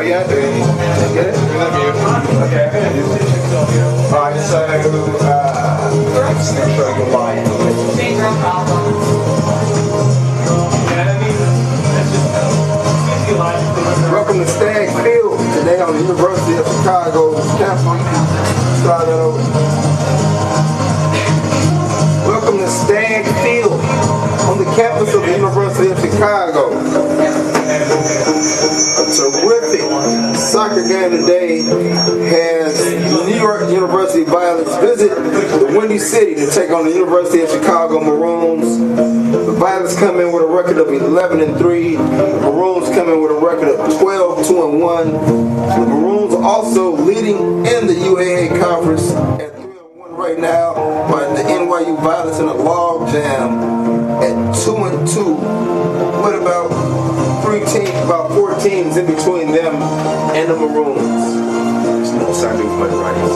yet? Get it? Okay. Alright, so let's make sure I go live. Welcome to Stagg Field today on the University of Chicago campus. Start that over. Welcome to Stagg Field on the campus of the University of Chicago. A terrific soccer game today has New York University Violets visit the Windy City to take on the University of Chicago Maroons. The Violets come in with a record of 11-3. The Maroons come in with a record of 12-2-1. The Maroons also leading in the UAA conference at 3-1 right now, but the NYU Violets in a log jam at 2-2. What about about 4 teams in between them and the Maroons? There's no Saturday play right here.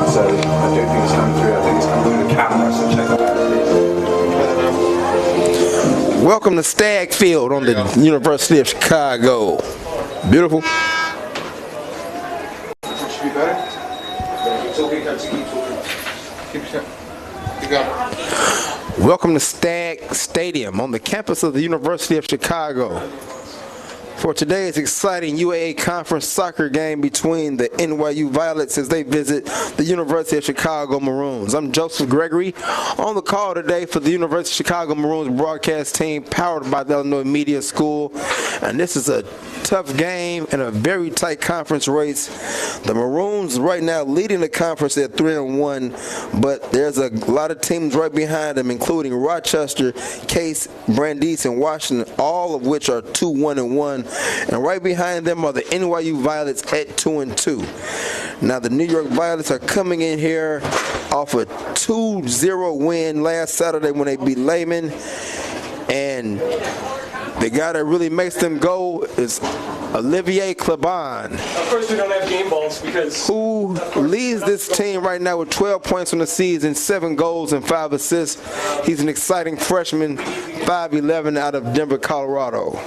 So I don't think it's coming through. I think it's coming through the camera, so check that out. Welcome to Stagg Field on the University of Chicago. Beautiful. Should be better. Keep talking. Keep talking. You got it. Welcome to Stagg Stadium on the campus of the University of Chicago for today's exciting UAA Conference soccer game between the NYU Violets as they visit the University of Chicago Maroons. I'm Joseph Gregory on the call today for the University of Chicago Maroons broadcast team powered by the Illinois Media School, and this is a tough game and a very tight conference race. The Maroons right now leading the conference at 3-1, but there's a lot of teams right behind them, including Rochester, Case, Brandeis, and Washington, all of which are 2-1-1. And right behind them are the NYU Violets at 2-2. Now the New York Violets are coming in here off a 2-0 win last Saturday when they beat Lehman, and the guy that really makes them go is Olivier Claban. Of course, we don't have game balls because who leads this team right now with 12 points on the season, 7 goals and 5 assists. He's an exciting freshman, 5'11" out of Denver, Colorado.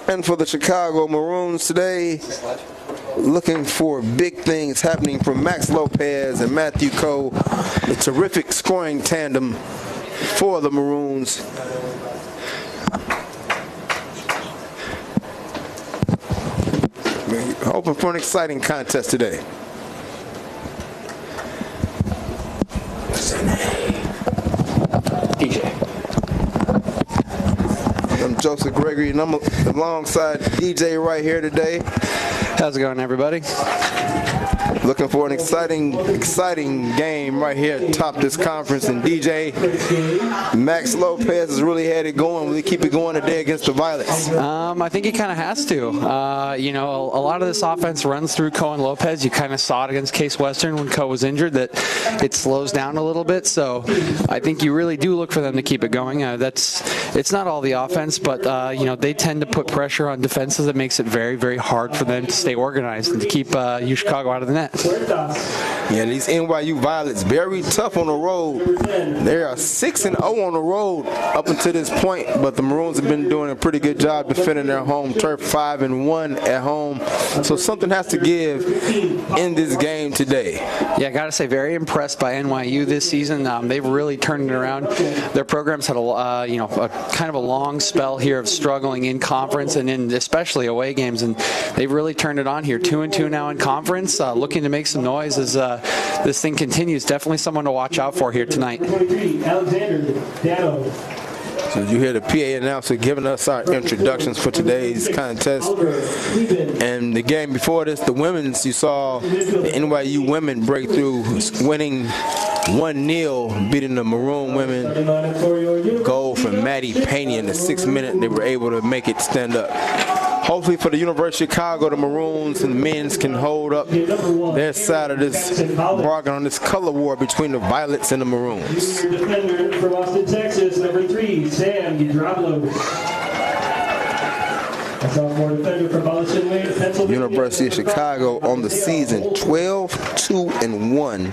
And for the Chicago Maroons today, looking for big things happening from Max Lopez and Matthew Coe, the terrific scoring tandem for the Maroons. We're hoping for an exciting contest today. DJ. I'm Joseph Gregory, and I'm alongside DJ right here today. How's it going, everybody? Looking for an exciting game right here at top this conference. And DJ, Max Lopez has really had it going. Will he keep it going today against the Violets? I think he kind of has to. You know, a lot of this offense runs through Coe and Lopez. You kind of saw it against Case Western when Coe was injured that it slows down a little bit. So I think you really do look for them to keep it going. It's not all the offense, but you know, they tend to put pressure on defenses that makes it very, very hard for them to stay organized and to keep UChicago out of the net. Yeah, these NYU Violets very tough on the road. They are 6-0 on the road up until this point, but the Maroons have been doing a pretty good job defending their home turf, 5-1 at home. So something has to give in this game today. Yeah, I got to say, very impressed by NYU this season. They've really turned it around. Their program's had a kind of a long spell here of struggling in conference and in especially away games, and they've really turned it on here. 2-2 now in conference, looking to make some noise as this thing continues. Definitely someone to watch out for here tonight. So you hear the PA announcer giving us our introductions for today's contest. And the game before this, the women's, you saw the NYU women break through, winning 1-0, beating the Maroon women. Goal from Maddie Payne in the 6th minute. They were able to make it stand up. Hopefully for the University of Chicago, the Maroons and the men's can hold up their side of this bargain on this color war between the Violets and the Maroons. Defender from Austin, Texas, number 3, Sam Udrablo. Sophomore defender from Boston, Pennsylvania. University of Chicago on the season, 12-2-1.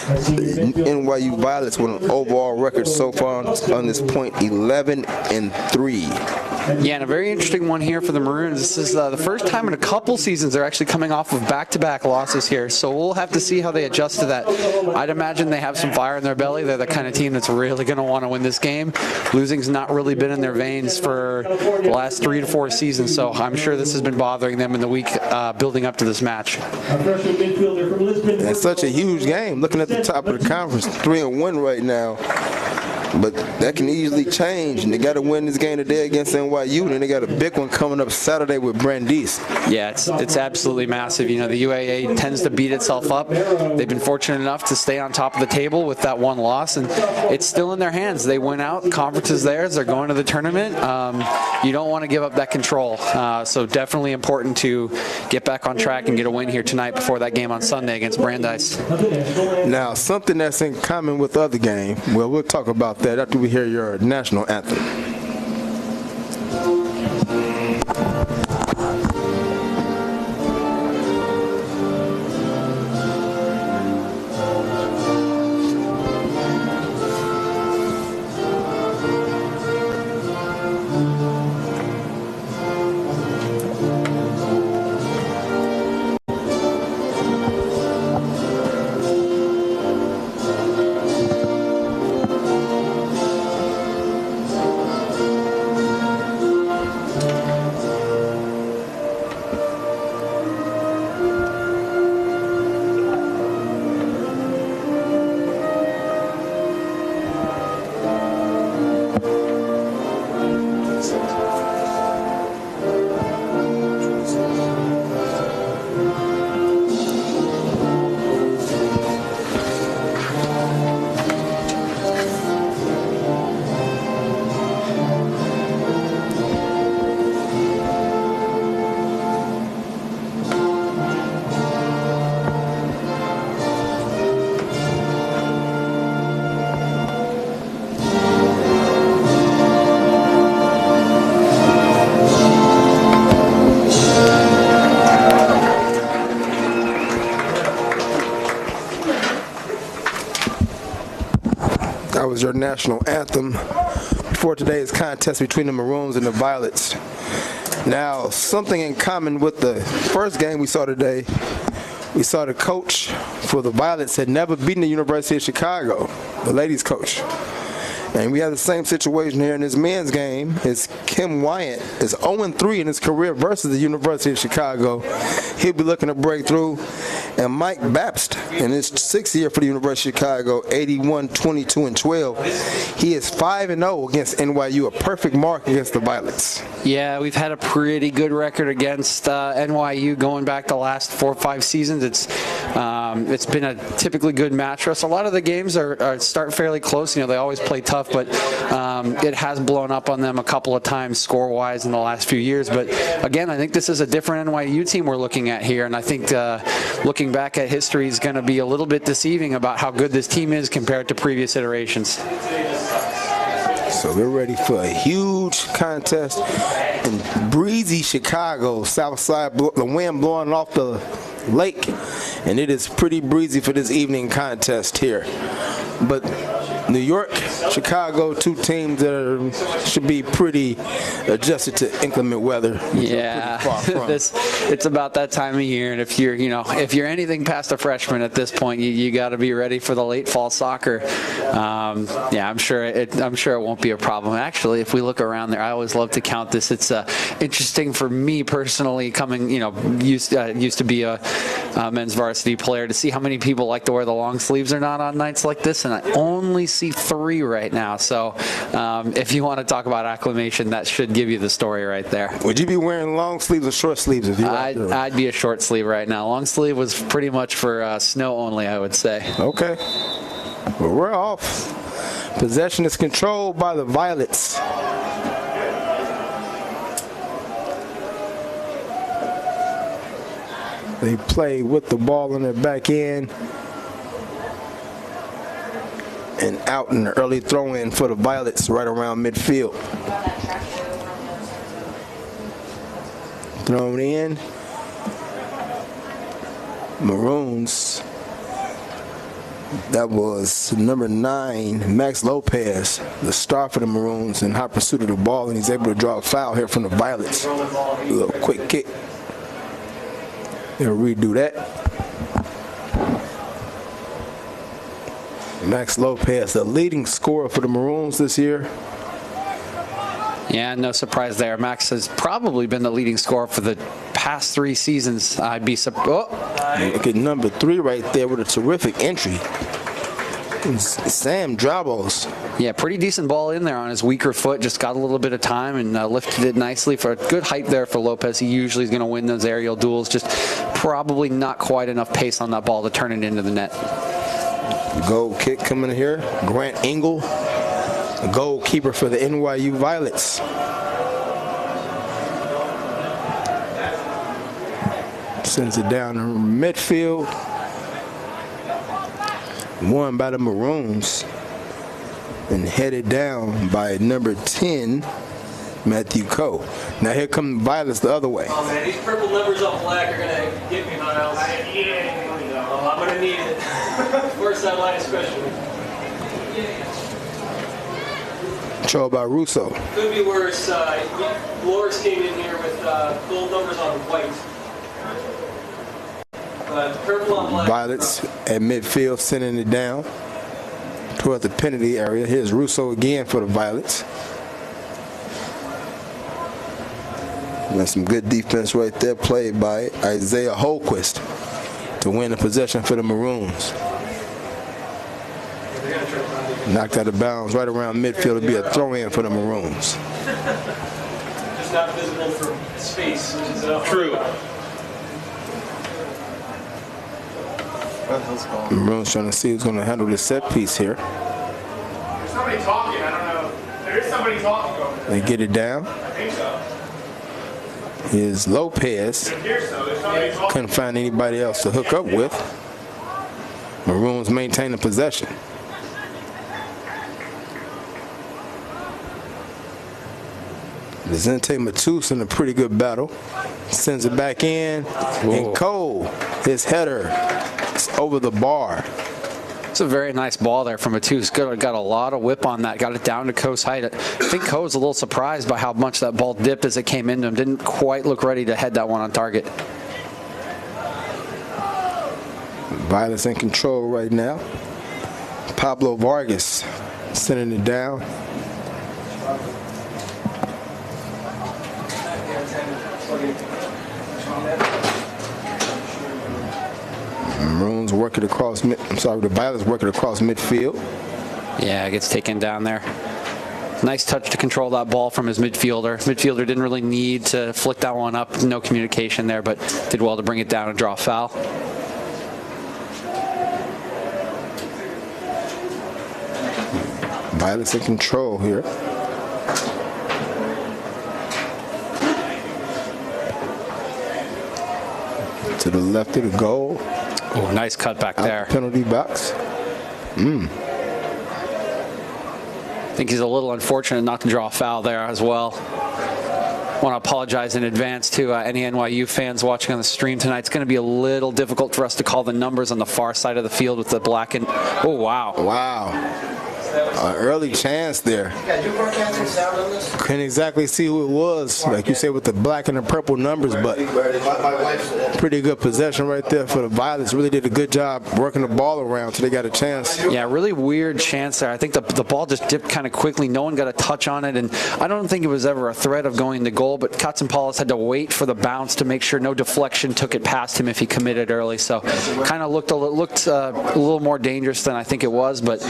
The NYU Violets with an overall record so far on this point, 11-3. Yeah, and a very interesting one here for the Maroons. This is the first time in a couple seasons they're actually coming off of back-to-back losses here, so we'll have to see how they adjust to that. I'd imagine they have some fire in their belly. They're the kind of team that's really going to want to win this game. Losing's not really been in their veins for the last 3 to 4 seasons, so I'm sure this has been bothering them in the week building up to this match. It's such a huge game. Looking at the top of the conference, 3-1 right now. But that can easily change, and they got to win this game today against NYU, and then they got a big one coming up Saturday with Brandeis. Yeah, it's absolutely massive. You know, the UAA tends to beat itself up. They've been fortunate enough to stay on top of the table with that one loss, and it's still in their hands. They win out, conference is theirs, they're going to the tournament. You don't want to give up that control, so definitely important to get back on track and get a win here tonight before that game on Sunday against Brandeis. Now, something that's in common with the other game, well, we'll talk about that after we hear your national anthem. That was your national anthem for today's contest between the Maroons and the Violets. Now, something in common with the first game we saw today, we saw the coach for the Violets had never beaten the University of Chicago, the ladies coach. And we have the same situation here in this men's game. Is Kim Wyatt is 0-3 in his career versus the University of Chicago. He'll be looking to break through. And Mike Babst, in his 6th year for the University of Chicago, 81-22-12. He is 5-0 against NYU, a perfect mark against the Violets. Yeah, we've had a pretty good record against NYU going back the last 4 or 5 seasons. It's been a typically good match for us. A lot of the games start fairly close. You know, they always play tough, but it has blown up on them a couple of times score-wise in the last few years. But again, I think this is a different NYU team we're looking at here, and I think looking back at history is going to be a little bit deceiving about how good this team is compared to previous iterations. So we're ready for a huge contest in breezy Chicago, south side, the wind blowing off the lake, and it is pretty breezy for this evening contest here. But New York, Chicago, 2 teams that should be pretty adjusted to inclement weather. Yeah, it's about that time of year, and if you're anything past a freshman at this point, you got to be ready for the late fall soccer. Yeah, I'm sure it won't be a problem. Actually, if we look around there, I always love to count this. It's interesting for me personally, coming used to be a men's varsity player, to see how many people like to wear the long sleeves or not on nights like this, and I only see 3 right now. So if you want to talk about acclimation, that should give you the story right there. Would you be wearing long sleeves or short sleeves if you I'd be a short sleeve right now. Long sleeve was pretty much for snow only, I would say. Okay. Well, we're off. Possession is controlled by the Violets. They play with the ball in their back end. And out in the early throw-in for the Violets right around midfield. Thrown in. Maroons That was number 9, Max Lopez, the star for the Maroons, in hot pursuit of the ball, and he's able to draw a foul here from the Violets. A little quick kick. They'll redo that. Max Lopez, the leading scorer for the Maroons this year. Yeah, no surprise there. Max has probably been the leading scorer for the past 3 seasons. I'd be surprised. Oh. Look at number 3 right there with a terrific entry. Sam Drabos. Yeah, pretty decent ball in there on his weaker foot. Just got a little bit of time and lifted it nicely for a good height there for Lopez. He usually is going to win those aerial duels. Just probably not quite enough pace on that ball to turn it into the net. Goal kick coming in here. Grant Engel, the goalkeeper for the NYU Violets. Sends it down to midfield. Won by the Maroons and headed down by number 10, Matthew Coe. Now here come the Violets the other way. Oh man, these purple numbers on black are gonna get me, Miles. Oh, I'm gonna need it. First that line especially. Controlled by Russo. Could be worse. Loris came in here with gold numbers on white. Purple on black. Violets at midfield sending it down toward the penalty area. Here's Russo again for the Violets. And some good defense right there played by Isaiah Holquist to win the possession for the Maroons. Knocked out of bounds right around midfield to be a throw-in for the Maroons. Just not visible from space. True. Maroons trying to see who's going to handle this set piece here. There's somebody talking. I don't know. There is somebody talking over there. They get it down. I think so. Here's Lopez. It appears so. There's somebody talking. Couldn't find anybody else to hook up with. Maroons maintain the possession. Vicente Matus in a pretty good battle. Sends it back in. And Cole, his header, is over the bar. It's a very nice ball there from Matus. Got a lot of whip on that. Got it down to Coe's height. I think Coe was a little surprised by how much that ball dipped as it came into him. Didn't quite look ready to head that one on target. Violets in control right now. Pablo Vargas sending it down. Maroons working across the Violets working across midfield. Yeah, it gets taken down there. Nice touch to control that ball from his midfielder. Midfielder didn't really need to flick that one up. No communication there, but did well to bring it down and draw a foul. Violets in control here. To the left of the goal. Oh, nice cut back there. Penalty box. I think he's a little unfortunate not to draw a foul there as well. Want to apologize in advance to any NYU fans watching on the stream tonight. It's going to be a little difficult for us to call the numbers on the far side of the field with the black and... Oh, wow. Wow. An early chance there. Couldn't exactly see who it was, like you said, with the black and the purple numbers, but pretty good possession right there for the Violets. Really did a good job working the ball around so they got a chance. Yeah, really weird chance there. I think the ball just dipped kind of quickly. No one got a touch on it, and I don't think it was ever a threat of going to goal, but Katsampalis had to wait for the bounce to make sure no deflection took it past him if he committed early. So kind of looked a little more dangerous than I think it was, but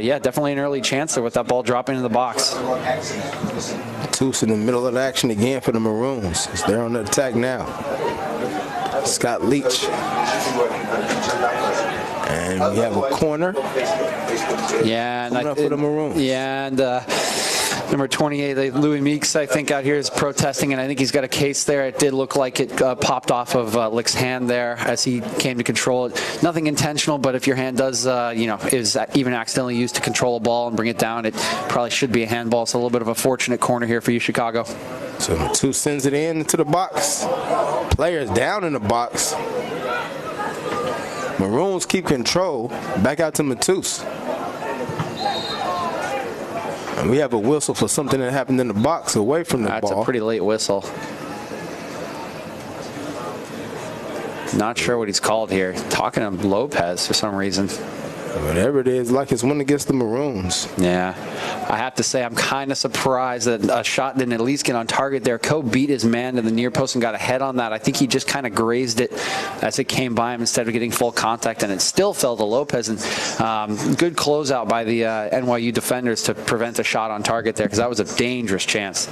yeah, definitely an early chance there with that ball dropping in the box. Toos in the middle of the action again for the Maroons. They're on the attack now. Scott Leach. And we have a corner. Yeah, and up for the Maroons. Yeah, and number 28, Louis Meeks, I think, out here is protesting, and I think he's got a case there. It did look like it popped off of Lick's hand there as he came to control it. Nothing intentional, but if your hand does, is even accidentally used to control a ball and bring it down, it probably should be a handball. So a little bit of a fortunate corner here for UChicago. So Matus sends it into the box. Players down in the box. Maroons keep control. Back out to Matus. And we have a whistle for something that happened in the box away from the ball. That's a pretty late whistle. Not sure what he's called here. Talking to Lopez for some reason. Whatever it is, like it's one against the Maroons. Yeah. I have to say I'm kind of surprised that a shot didn't at least get on target there. Coe beat his man to the near post and got a head on that. I think he just kind of grazed it as it came by him instead of getting full contact, and it still fell to Lopez. And good closeout by the NYU defenders to prevent a shot on target there, because that was a dangerous chance.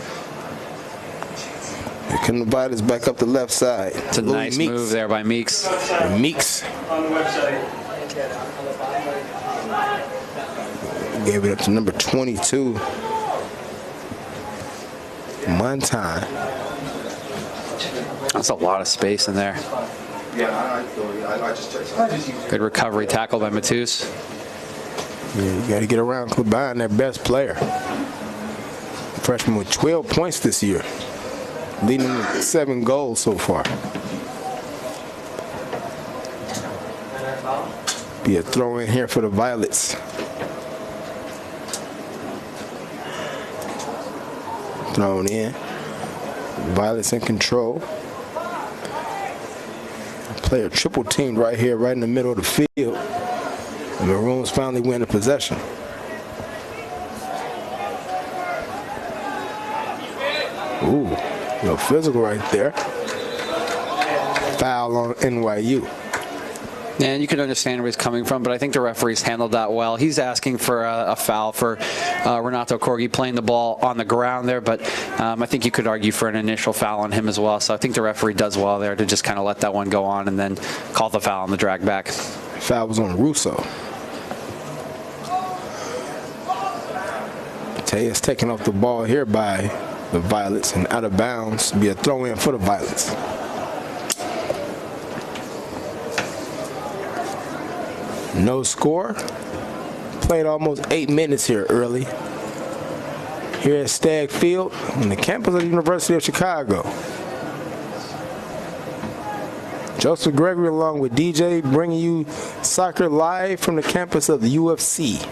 They couldn't invite us back up the left side. It's a nice move there by Meeks. Meeks On the website. gave it up to number 22. One time. That's a lot of space in there. Yeah, I just checked. Good recovery tackle by Matus. Yeah, you got to get around Kleban, their best player. Freshman with 12 points this year, leading with 7 goals so far. Be a throw in here for the Violets. Thrown in. Violets in control. Player triple teamed right here, right in the middle of the field. The Maroons finally win the possession. Ooh, a little physical right there. Foul on NYU. And you can understand where he's coming from, but I think the referees handled that well. He's asking for a foul for Renato Corgi playing the ball on the ground there, but I think you could argue for an initial foul on him as well. So I think the referee does well there to just kind of let that one go on and then call the foul on the drag back. Foul was on Russo. Tejas taking off the ball here by the Violets and out of bounds. Be a throw in for the Violets. No score. Played almost 8 minutes here early. Here at Stagg Field on the campus of the University of Chicago. Joseph Gregory along with DJ bringing you soccer live from the campus of the UFC.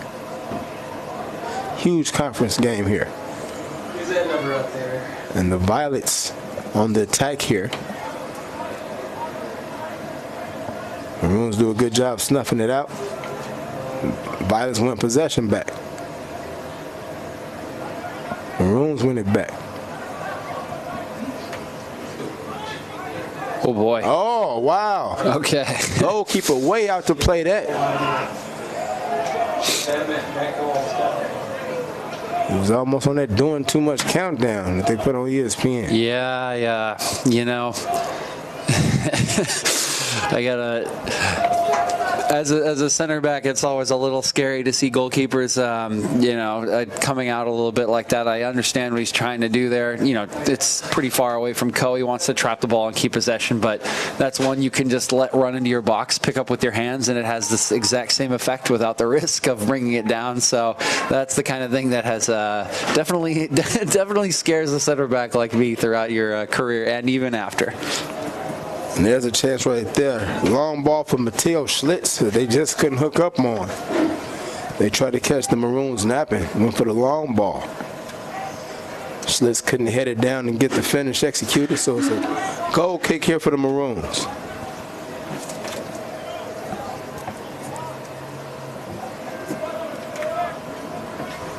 Huge conference game here. Who's that number up there? And the Violets on the attack here. Maroons do a good job snuffing it out. Violets win possession back. Maroons win it back. Oh, boy. Oh, wow. Okay. Goalkeeper way out to play that. He was almost on that doing too much countdown that they put on ESPN. Yeah. You know, I gotta. As a center back, it's always a little scary to see goalkeepers, coming out a little bit like that. I understand what he's trying to do there. You know, it's pretty far away from Coe. He wants to trap the ball and keep possession, but that's one you can just let run into your box, pick up with your hands, and it has this exact same effect without the risk of bringing it down. So that's the kind of thing that has definitely scares a center back like me throughout your career and even after. And there's a chance right there. Long ball for Mateo Schlitz that they just couldn't hook up on. They tried to catch the Maroons napping. Went for the long ball. Schlitz couldn't head it down and get the finish executed, so it's a goal kick here for the Maroons.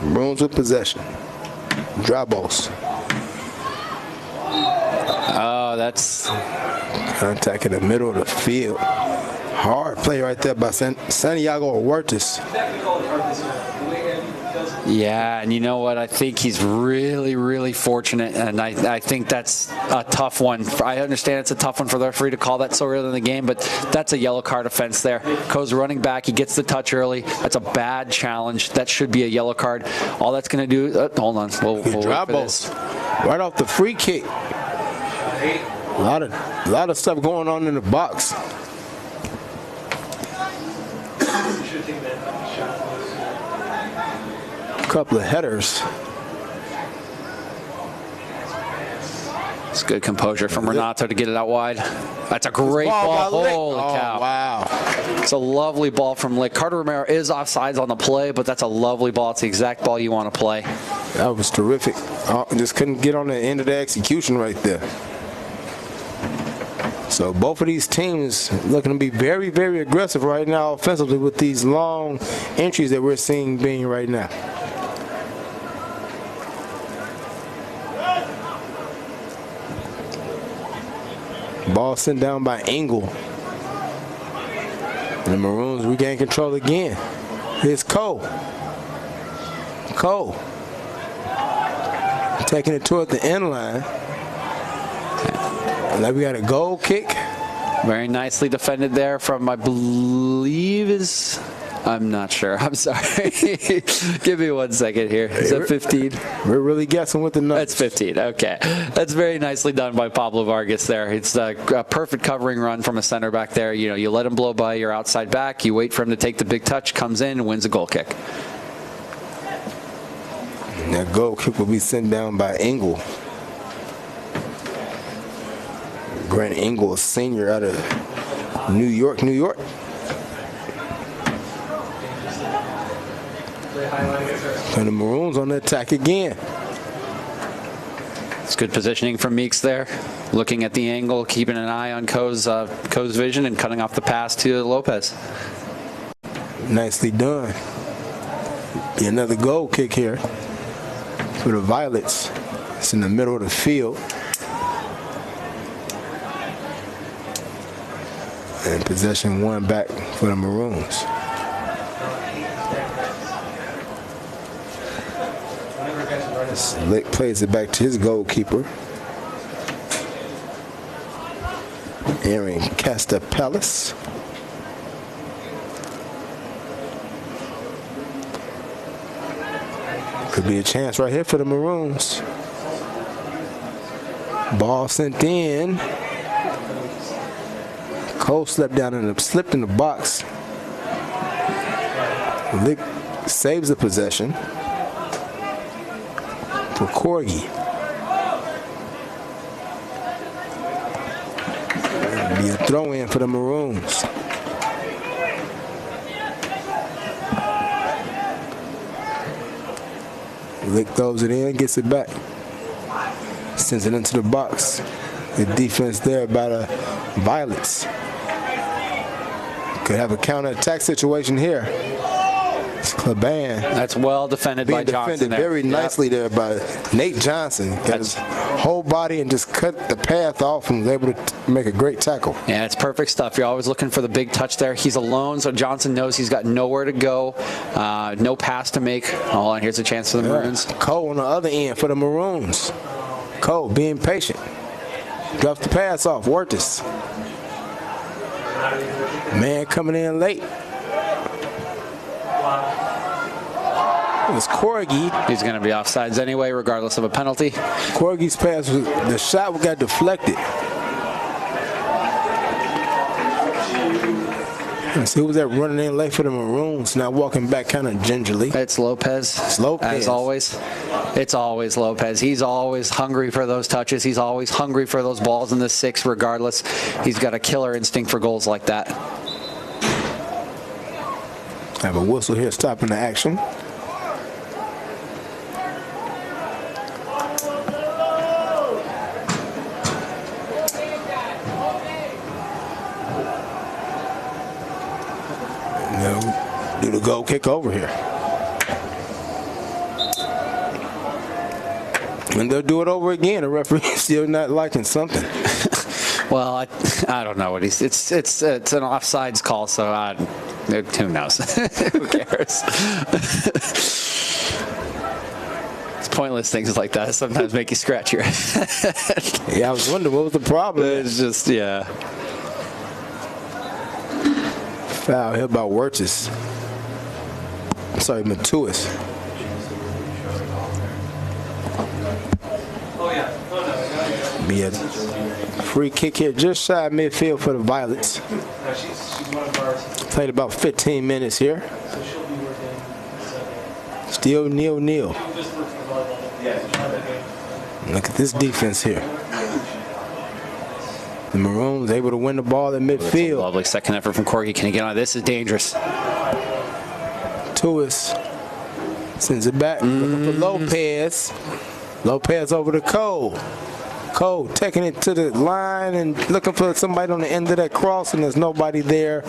Maroons with possession. Drabos. Oh, that's... Contact in the middle of the field. Hard play right there by Santiago Huertas. Yeah, and you know what? I think he's really, really fortunate, and I think that's a tough one. I understand it's a tough one for the referee to call that so early in the game, but that's a yellow card offense there. Coe's running back. He gets the touch early. That's a bad challenge. That should be a yellow card. All that's going to do... hold on. We'll wait for this. Right off the free kick. A lot of stuff going on in the box. A couple of headers. It's good composure from Renato to get it out wide. That's a great ball. Holy cow. Wow. It's a lovely ball from Lick. Carter Romero is offsides on the play, but that's a lovely ball. It's the exact ball you want to play. That was terrific. Just couldn't get on the end of the execution right there. So both of these teams looking to be very, very aggressive right now offensively with these long entries that we're seeing being right now. Ball sent down by Engel. The Maroons regain control again. Here's Cole. Cole taking it toward the end line. And now we got a goal kick. Very nicely defended there from, I believe is, I'm not sure. I'm sorry. Give me 1 second here. Is that 15? We're really guessing with the numbers. That's 15. Okay. That's very nicely done by Pablo Vargas there. It's a perfect covering run from a center back there. You know, you let him blow by your outside back. You wait for him to take the big touch, comes in, and wins a goal kick. And that goal kick will be sent down by Engel. Grant Engel, a senior out of New York, New York. And the Maroons on the attack again. It's good positioning from Meeks there. Looking at the angle, keeping an eye on Coe's vision, and cutting off the pass to Lopez. Nicely done. Be another goal kick here for the Violets. It's in the middle of the field. And possession one back for the Maroons. Lick plays it back to his goalkeeper, Aaron Castapelis. Could be a chance right here for the Maroons. Ball sent in. Cole slipped in the box. Lick saves the possession for Corgi. It'll be a throw in for the Maroons. Lick throws it in, gets it back. Sends it into the box. The defense there by the Violets. Could have a counter-attack situation here. It's Claban. That's well defended by Johnson there. Very nicely there by Nate Johnson. Got his whole body and just cut the path off and was able to make a great tackle. Yeah, it's perfect stuff. You're always looking for the big touch there. He's alone, so Johnson knows he's got nowhere to go, no pass to make. Oh, and here's a chance for the Maroons. Cole on the other end for the Maroons. Cole being patient. Drops the pass off. Wortis. Man coming in late. It's Corgi. He's going to be offsides anyway, regardless of a penalty. Corgi's pass, the shot got deflected. Let's see who was that running in late for the Maroons, now walking back kind of gingerly. It's Lopez. It's Lopez. As always. It's always Lopez. He's always hungry for those touches. He's always hungry for those balls in the six, regardless. He's got a killer instinct for goals like that. Have a whistle here stopping the action. Now do the goal kick over here. And they'll do it over again. The referee's still not liking something. Well, I don't know what he's. It's an offsides call, so who knows? Who cares? It's pointless things like that sometimes make you scratch your head. Yeah, I was wondering what was the problem. It's just Foul here by Wirtis. Sorry, Matuis. Be a free kick here just shy of midfield for the Violets. Played about 15 minutes here. Still 0-0. Look at this defense here. The Maroons able to win the ball at midfield. Lovely second effort from Corgi. Can he get on? This is dangerous. Tuis sends it back. Looking for Lopez. Lopez over to Cole. Cole taking it to the line and looking for somebody on the end of that cross, and there's nobody there.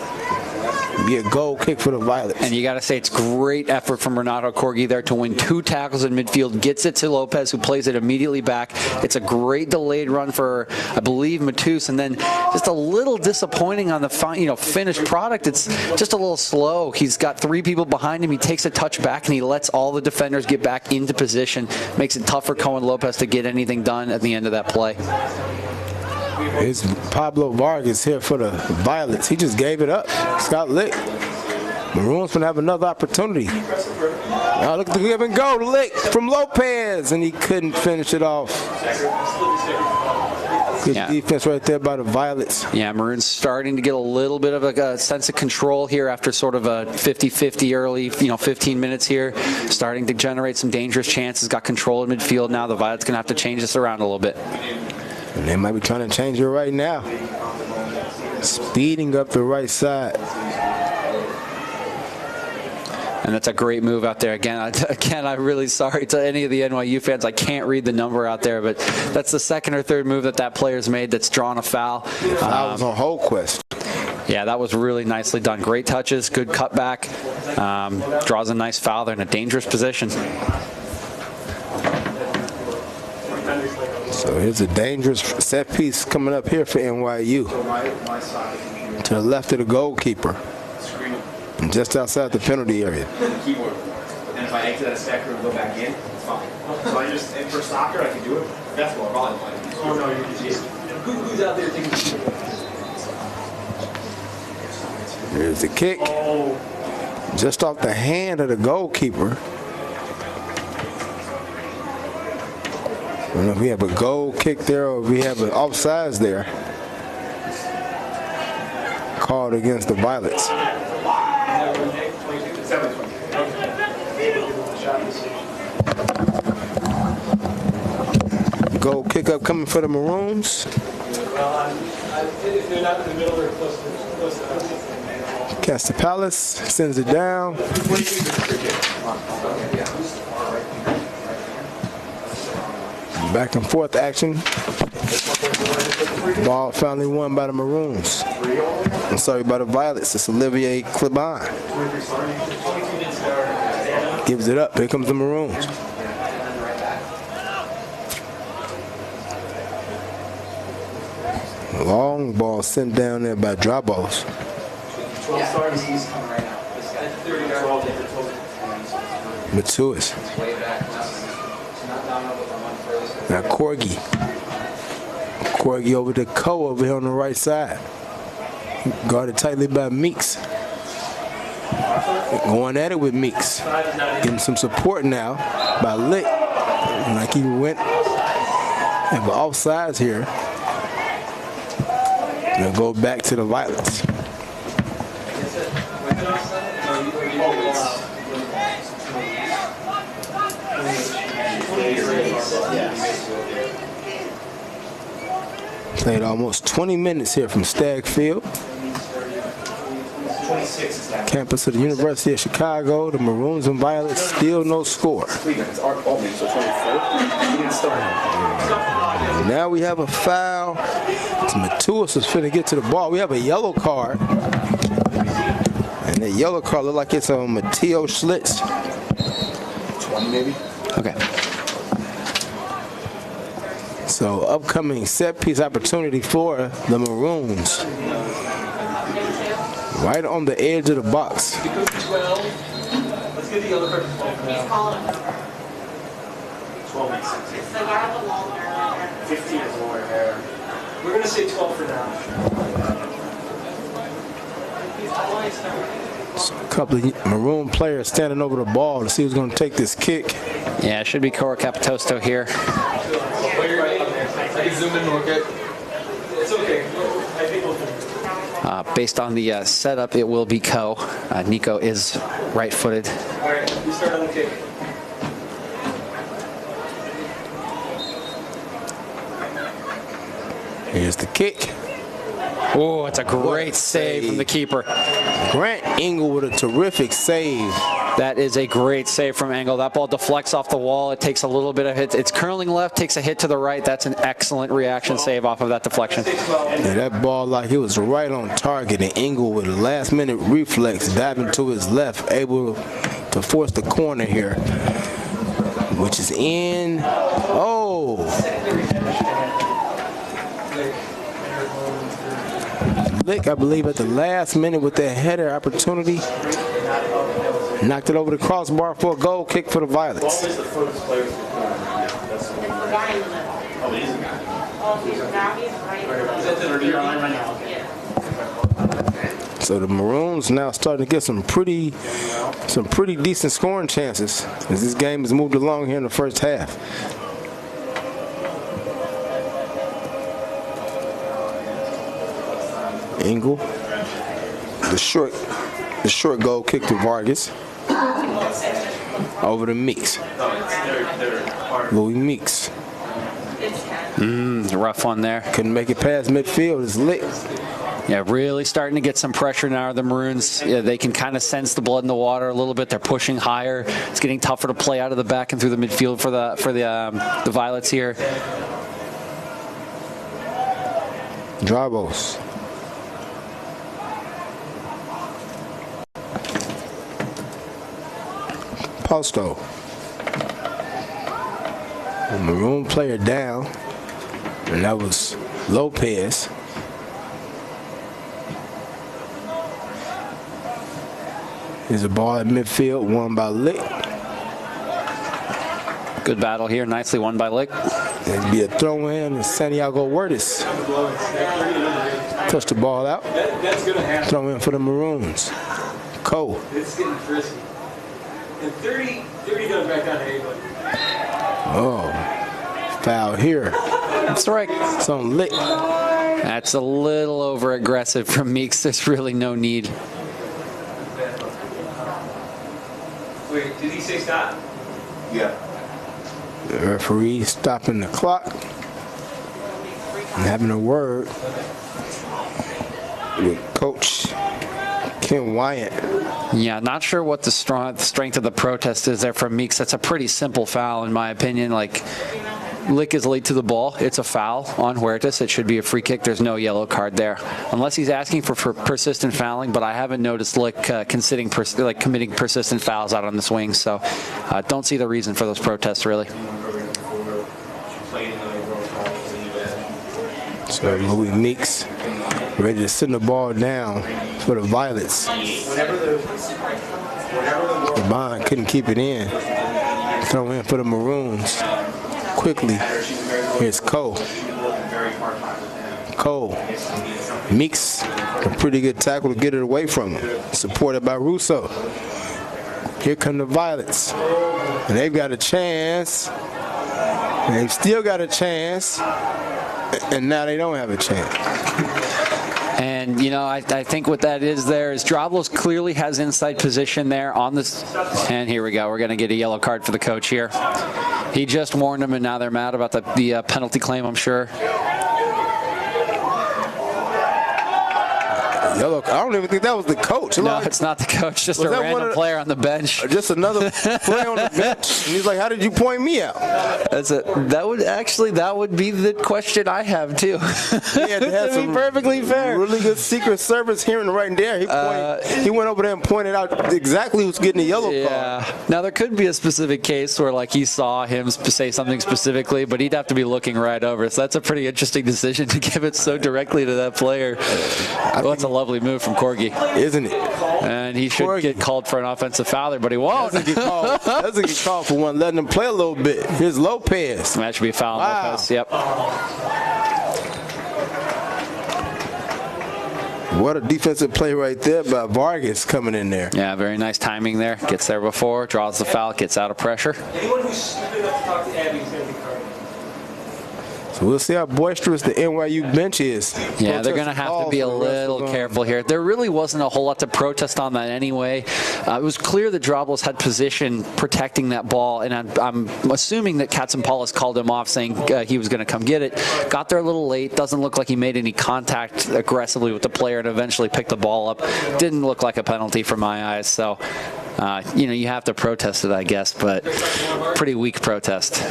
Be a goal kick for the Violets. And you got to say it's great effort from Renato Corgi there to win 2 tackles in midfield. Gets it to Lopez, who plays it immediately back. It's a great delayed run for, I believe, Matus, and then just a little disappointing on the finished product. It's just a little slow. He's got 3 people behind him. He takes a touch back and he lets all the defenders get back into position. Makes it tough for Cohen Lopez to get anything done at the end of that play. It's Pablo Vargas here for the Violets. He just gave it up. Scott Lick. Maroons going to have another opportunity. Now look at the give and go. Lick from Lopez, and he couldn't finish it off. Good defense right there by the Violets. Yeah, Maroons starting to get a little bit of a sense of control here after sort of a 50-50 early, 15 minutes here. Starting to generate some dangerous chances. Got control in midfield now. The Violets going to have to change this around a little bit. And they might be trying to change it right now. Speeding up the right side. And that's a great move out there. Again, I'm really sorry to any of the NYU fans. I can't read the number out there, but that's the second or third move that player's made that's drawn a foul. That was on Holquist. Yeah, that was really nicely done. Great touches, good cutback. Draws a nice foul there in a dangerous position. So here's a dangerous set piece coming up here for NYU. To the left of the goalkeeper. And just outside the penalty area. Keyboard. And if I exit that stack room and go back in, it's fine. So I just, for soccer, I can do it. Basketball, volleyball. Oh, no, you can just. Who's out there taking the Here's the kick. Just off the hand of the goalkeeper. I don't know if we have a goal kick there or if we have an offsides there. Called against the Violets. Goal kick up coming for the Maroons. Cast the Palace, sends it down. Back and forth action. Ball finally won by the Maroons. I'm sorry, by the Violets. It's Olivier Cliban. Gives it up. Here comes the Maroons. Long ball sent down there by Drabos. Matus. Now Corgi. Corgi over to Coe over here on the right side. Guarded tightly by Meeks. Going at it with Meeks. Getting some support now by Lick. Like he went and offsides here. They'll go back to the Violets. Played almost 20 minutes here from Stagg Field. Campus of the University of Chicago. The Maroons and Violets still no score. Now we have a foul. Matus is finna get to the ball. We have a yellow card. And the yellow card look like it's on Matteo Schlitz. 20 maybe? Okay. So upcoming set piece opportunity for the Maroons. Right on the edge of the box. 12. Let's get the other person 12 now. 12 makes sense. It's the guy with the long hair. 15 is lower hair. We're going to say 12 for now. So a couple of Maroon players standing over the ball to see who's going to take this kick. Yeah, it should be Cora Capitosto here. I can zoom in and look at. It's okay. I think we'll finish. Based on the setup, it will be Co. Nico is right-footed. All right, we start on the kick. Here's the kick. Oh, it's a great save from the keeper. Grant Engel with a terrific save. That is a great save from Engel. That ball deflects off the wall. It takes a little bit of hit. It's curling left, takes a hit to the right. That's an excellent reaction save off of that deflection. Yeah, that ball, like it was right on target, and Engel with a last-minute reflex diving to his left, able to force the corner here, which is in. Oh! Lick, I believe, at the last minute with that header opportunity. Knocked it over the crossbar for a goal kick for the Violets. The guy in the middle. Oh, he's a guy. Oh, he's right in the middle. Yeah. So the Maroons now starting to get some pretty decent scoring chances as this game has moved along here in the first half. Engel, the short goal kick to Vargas. Over to Meeks. Louis Meeks. Rough one there. Couldn't make it past midfield. It's Lick. Yeah, really starting to get some pressure now. The Maroons, yeah, they can kind of sense the blood in the water a little bit. They're pushing higher. It's getting tougher to play out of the back and through the midfield for the Violets here. Drabos. Posto. The Maroon player down, and that was Lopez. There's a ball at midfield, won by Lick. Good battle here, nicely won by Lick. It'd be a throw in, and Santiago Huertas touch the ball out. That's going to happen. Throw in for the Maroons. Cole. It's getting frisky. And 30 goes back down to 8. Oh, foul here. That's right. It's on Lick. That's a little over aggressive from Meeks. There's really no need. Wait, did he say stop? Yeah. The referee stopping the clock and having a word with Coach Ken Wyatt. Yeah, not sure what the strength of the protest is there from Meeks. That's a pretty simple foul, in my opinion. Like, Lick is late to the ball. It's a foul on Huertas. It should be a free kick. There's no yellow card there, unless he's asking for persistent fouling. But I haven't noticed Lick committing persistent fouls out on the swing. So, don't see the reason for those protests really. So Louis Meeks ready to send the ball down for the Violets. The Bond couldn't keep it in. Throw in for the Maroons. Quickly, here's Cole. Meeks, a pretty good tackle to get it away from him. Supported by Russo. Here come the Violets. And they've got a chance. They've still got a chance. And now they don't have a chance. And, you know, I think what that is there is Drablos clearly has inside position there on this. And here we go. We're going to get a yellow card for the coach here. He just warned them, and now they're mad about the penalty claim, I'm sure. Yellow. I don't even think that was the coach. No, it's not the coach. Just a random player on the bench. Just another player on the bench. And he's like, "How did you point me out?" That would be the question I have too. He had to have some perfectly fair. Really good Secret Service hearing right there. He went over there and pointed out exactly who's getting the yellow card. Now there could be a specific case where like he saw him say something specifically, but he'd have to be looking right over. So that's a pretty interesting decision to give it so directly to that player. Well, that's a lovely move from Corgi, isn't it? And he should get called for an offensive foul there, but he won't. Doesn't get called for one, letting him play a little bit. Here's Lopez. That should be a foul. Wow. Lopez. Yep. What a defensive play right there by Vargas coming in there. Yeah, very nice timing there. Gets there before, draws the foul, gets out of pressure. Anyone who's stupid enough to talk to Abby is going to be carded. So we'll see how boisterous the NYU bench is. Yeah, they're going to have to be a little careful here. There really wasn't a whole lot to protest on that anyway. It was clear that Drabos had position protecting that ball, and I'm assuming that Katzenpalas called him off saying he was going to come get it. Got there a little late. Doesn't look like he made any contact aggressively with the player and eventually picked the ball up. Didn't look like a penalty from my eyes, so you have to protest it, I guess, but pretty weak protest.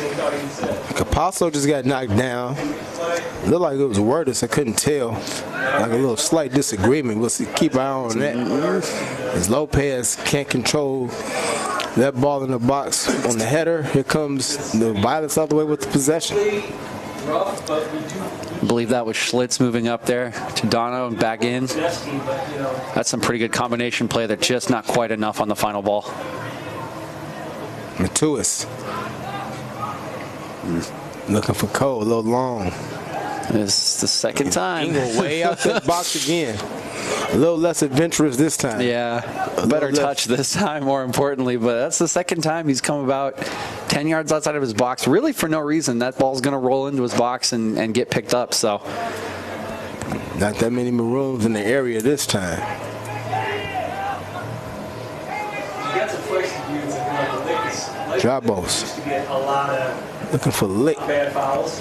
Capasso just got knocked down. Looked like it was Wirtus. I couldn't tell. Like a little slight disagreement. We'll keep our eye on that. As Lopez can't control that ball in the box on the header. Here comes the Violets all the way with the possession. I believe that was Schlitz moving up there to Dono and back in. That's some pretty good combination play. They're just not quite enough on the final ball. Matuis. Looking for Cole, a little long. It's the second time. Ingle way out the box again. A little less adventurous this time. Yeah, better touch this time, more importantly. But that's the second time he's come about 10 yards outside of his box, really for no reason. That ball's going to roll into his box and get picked up. So, not that many Maroons in the area this time. Drabos. Looking for Lick.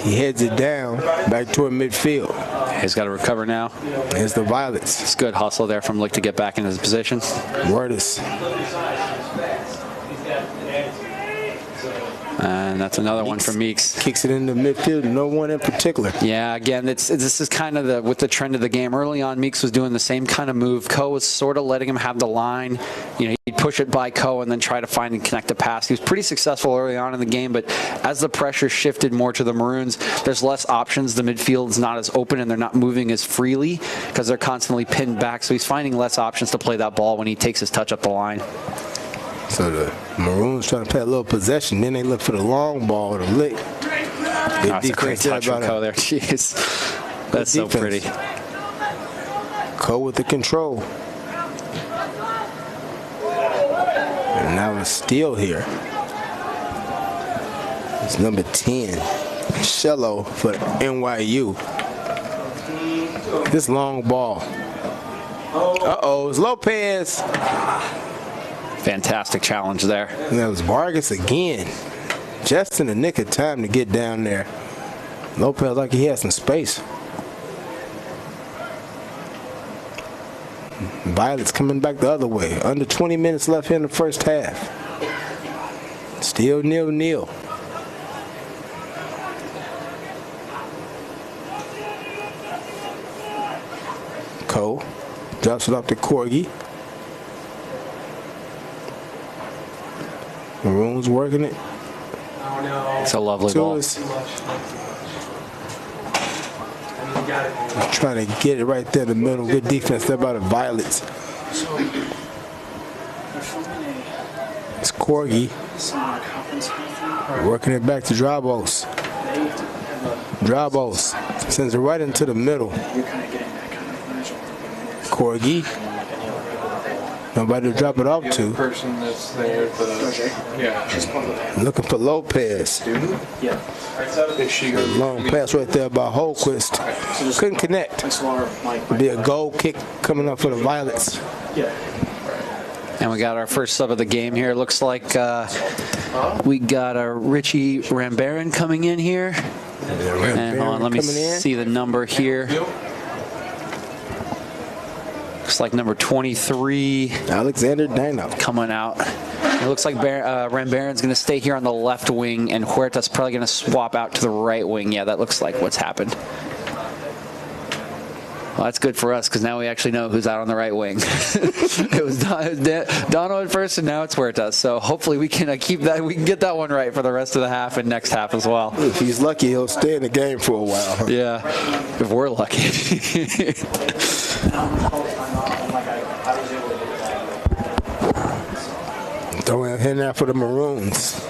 He heads it down back toward midfield. He's got to recover now. There's the Violets. It's good hustle there from Lick to get back in his position. Wirtus. And that's another one for Meeks. Kicks it into midfield, no one in particular. Yeah, again, this is kind of with the trend of the game. Early on, Meeks was doing the same kind of move. Coe was sort of letting him have the line. He'd push it by Coe and then try to find and connect a pass. He was pretty successful early on in the game, but as the pressure shifted more to the Maroons, there's less options. The midfield's not as open and they're not moving as freely because they're constantly pinned back. So he's finding less options to play that ball when he takes his touch up the line. So the Maroons trying to play a little possession. Then they look for the long ball to Lick. That's a great touch from Coe there. Jeez. That's so pretty. Coe with the control. And now it's still here. It's number 10. Shello for NYU. This long ball. Uh-oh, it's Lopez. Fantastic challenge there. And that was Vargas again. Just in the nick of time to get down there. Lopez like he had some space. Violets coming back the other way. Under 20 minutes left here in the first half. Still 0-0. Cole drops it off to Corgi. Maroons working it. It's a lovely ball. Trying to get it right there in the middle. Good defense there by the Violets. It's Corgi working it back to Drabos. Drabos sends it right into the middle. Corgi. Nobody to drop it off to. Person that's there, Looking for Lopez. Long pass right there by Holquist. Couldn't connect. Be a goal kick coming up for the Violets. And we got our first sub of the game here. Looks like we got a Richie Rambaran coming in here. And hold on, let me see the number here. Looks like number 23. Alexander Dano. Coming out. It looks like Rambaran's going to stay here on the left wing, and Huerta's probably going to swap out to the right wing. Yeah, that looks like what's happened. Well, that's good for us because now we actually know who's out on the right wing. It was Dono at first, and now it's Huerta. So hopefully we can keep that. We can get that one right for the rest of the half and next half as well. If he's lucky, he'll stay in the game for a while. Huh? Yeah, if we're lucky. Throwing a hand out for the Maroons.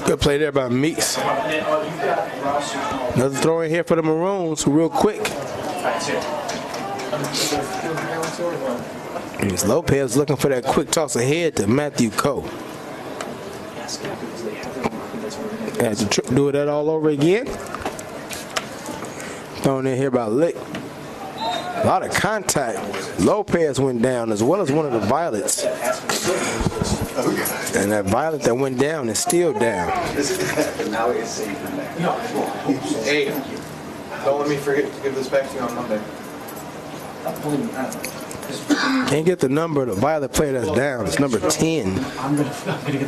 Good play there by Meeks. Another throw in here for the Maroons real quick. It's Lopez looking for that quick toss ahead to Matthew Coe. Had to do that all over again. Thrown in here by Lick. A lot of contact. Lopez went down as well as one of the Violets. And that Violet that went down is still down. Hey, don't let me forget to give this back to you on Monday. Can't get the number of the Violet player that's down. It's number 10.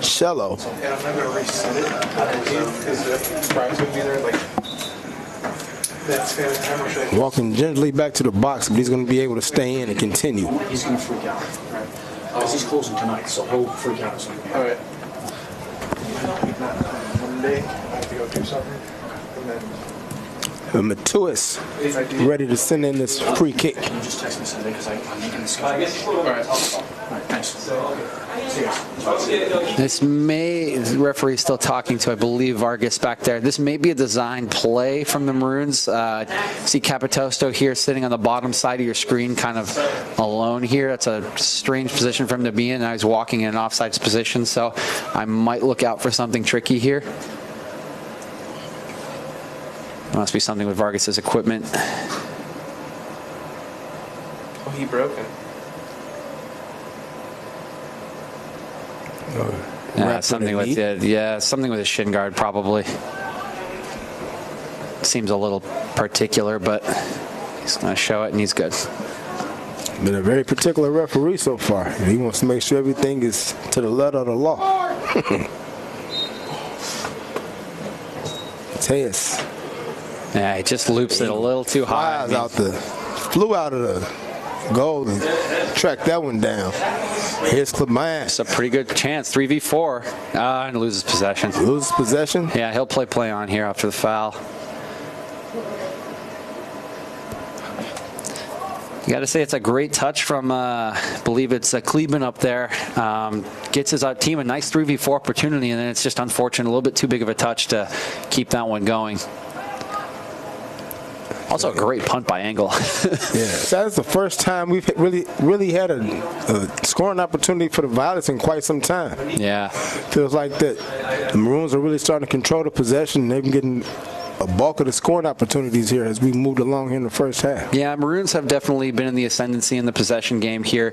Cello. And I'm not going to reset it because the prize would be there. Like, that's how much I Walking gently back to the box, but he's going to be able to stay in and continue. He's going to freak out, right? Because he's closing tonight, so he'll freak out. All right. Monday, I have to go do something. And then Matuis ready to send in this free kick. Can you just text me Sunday because I'm making this schedule? all right. All right, thanks. See you guys. This may, the referee's still talking to, I believe, Vargas back there. This may be a design play from the Maroons. See Capitosto here sitting on the bottom side of your screen, kind of alone here. That's a strange position for him to be in. Now he's walking in an offsides position, so I might look out for something tricky here. Must be something with Vargas's equipment. Oh, he broke it. Yeah, something with something with his shin guard probably. Seems a little particular, but he's going to show it and he's good. Been a very particular referee so far. He wants to make sure everything is to the letter of the law. Tejas. Yeah, he just loops it a little too high. Flew out of the goal and tracked that one down. Here's Clement. It's a pretty good chance. 3v4 and loses possession. Loses possession? Yeah, he'll play on here after the foul. You got to say it's a great touch from, I believe it's Kleben up there. Gets his team a nice 3v4 opportunity, and then it's just unfortunate, a little bit too big of a touch to keep that one going. Also a great punt by Engel. Yeah, that's the first time we've really had a scoring opportunity for the Violets in quite some time. Yeah. Feels like that the Maroons are really starting to control the possession. They've been getting a bulk of the scoring opportunities here as we moved along here in the first half. Yeah, Maroons have definitely been in the ascendancy in the possession game here.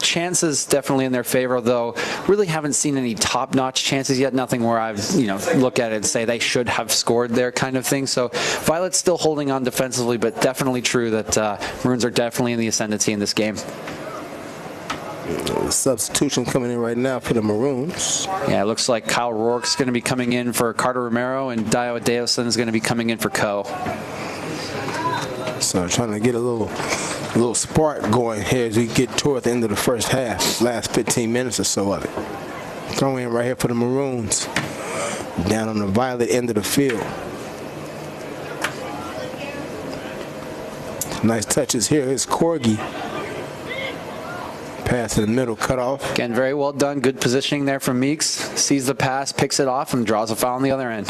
Chances definitely in their favor, though really haven't seen any top-notch chances yet. Nothing where I've look at it and say they should have scored there kind of thing. So Violet's still holding on defensively, but definitely true that Maroons are definitely in the ascendancy in this game. Substitution coming in right now for the Maroons. Yeah, it looks like Kyle Rourke's going to be coming in for Carter Romero, and Dio Adeosun is going to be coming in for Coe. So trying to get a little spark going here as we get toward the end of the first half, last 15 minutes or so of it. Throw in right here for the Maroons, down on the Violet end of the field. Nice touches here. Here's Corgi. Pass in the middle, cut off. Again, very well done. Good positioning there from Meeks. Sees the pass, picks it off, and draws a foul on the other end.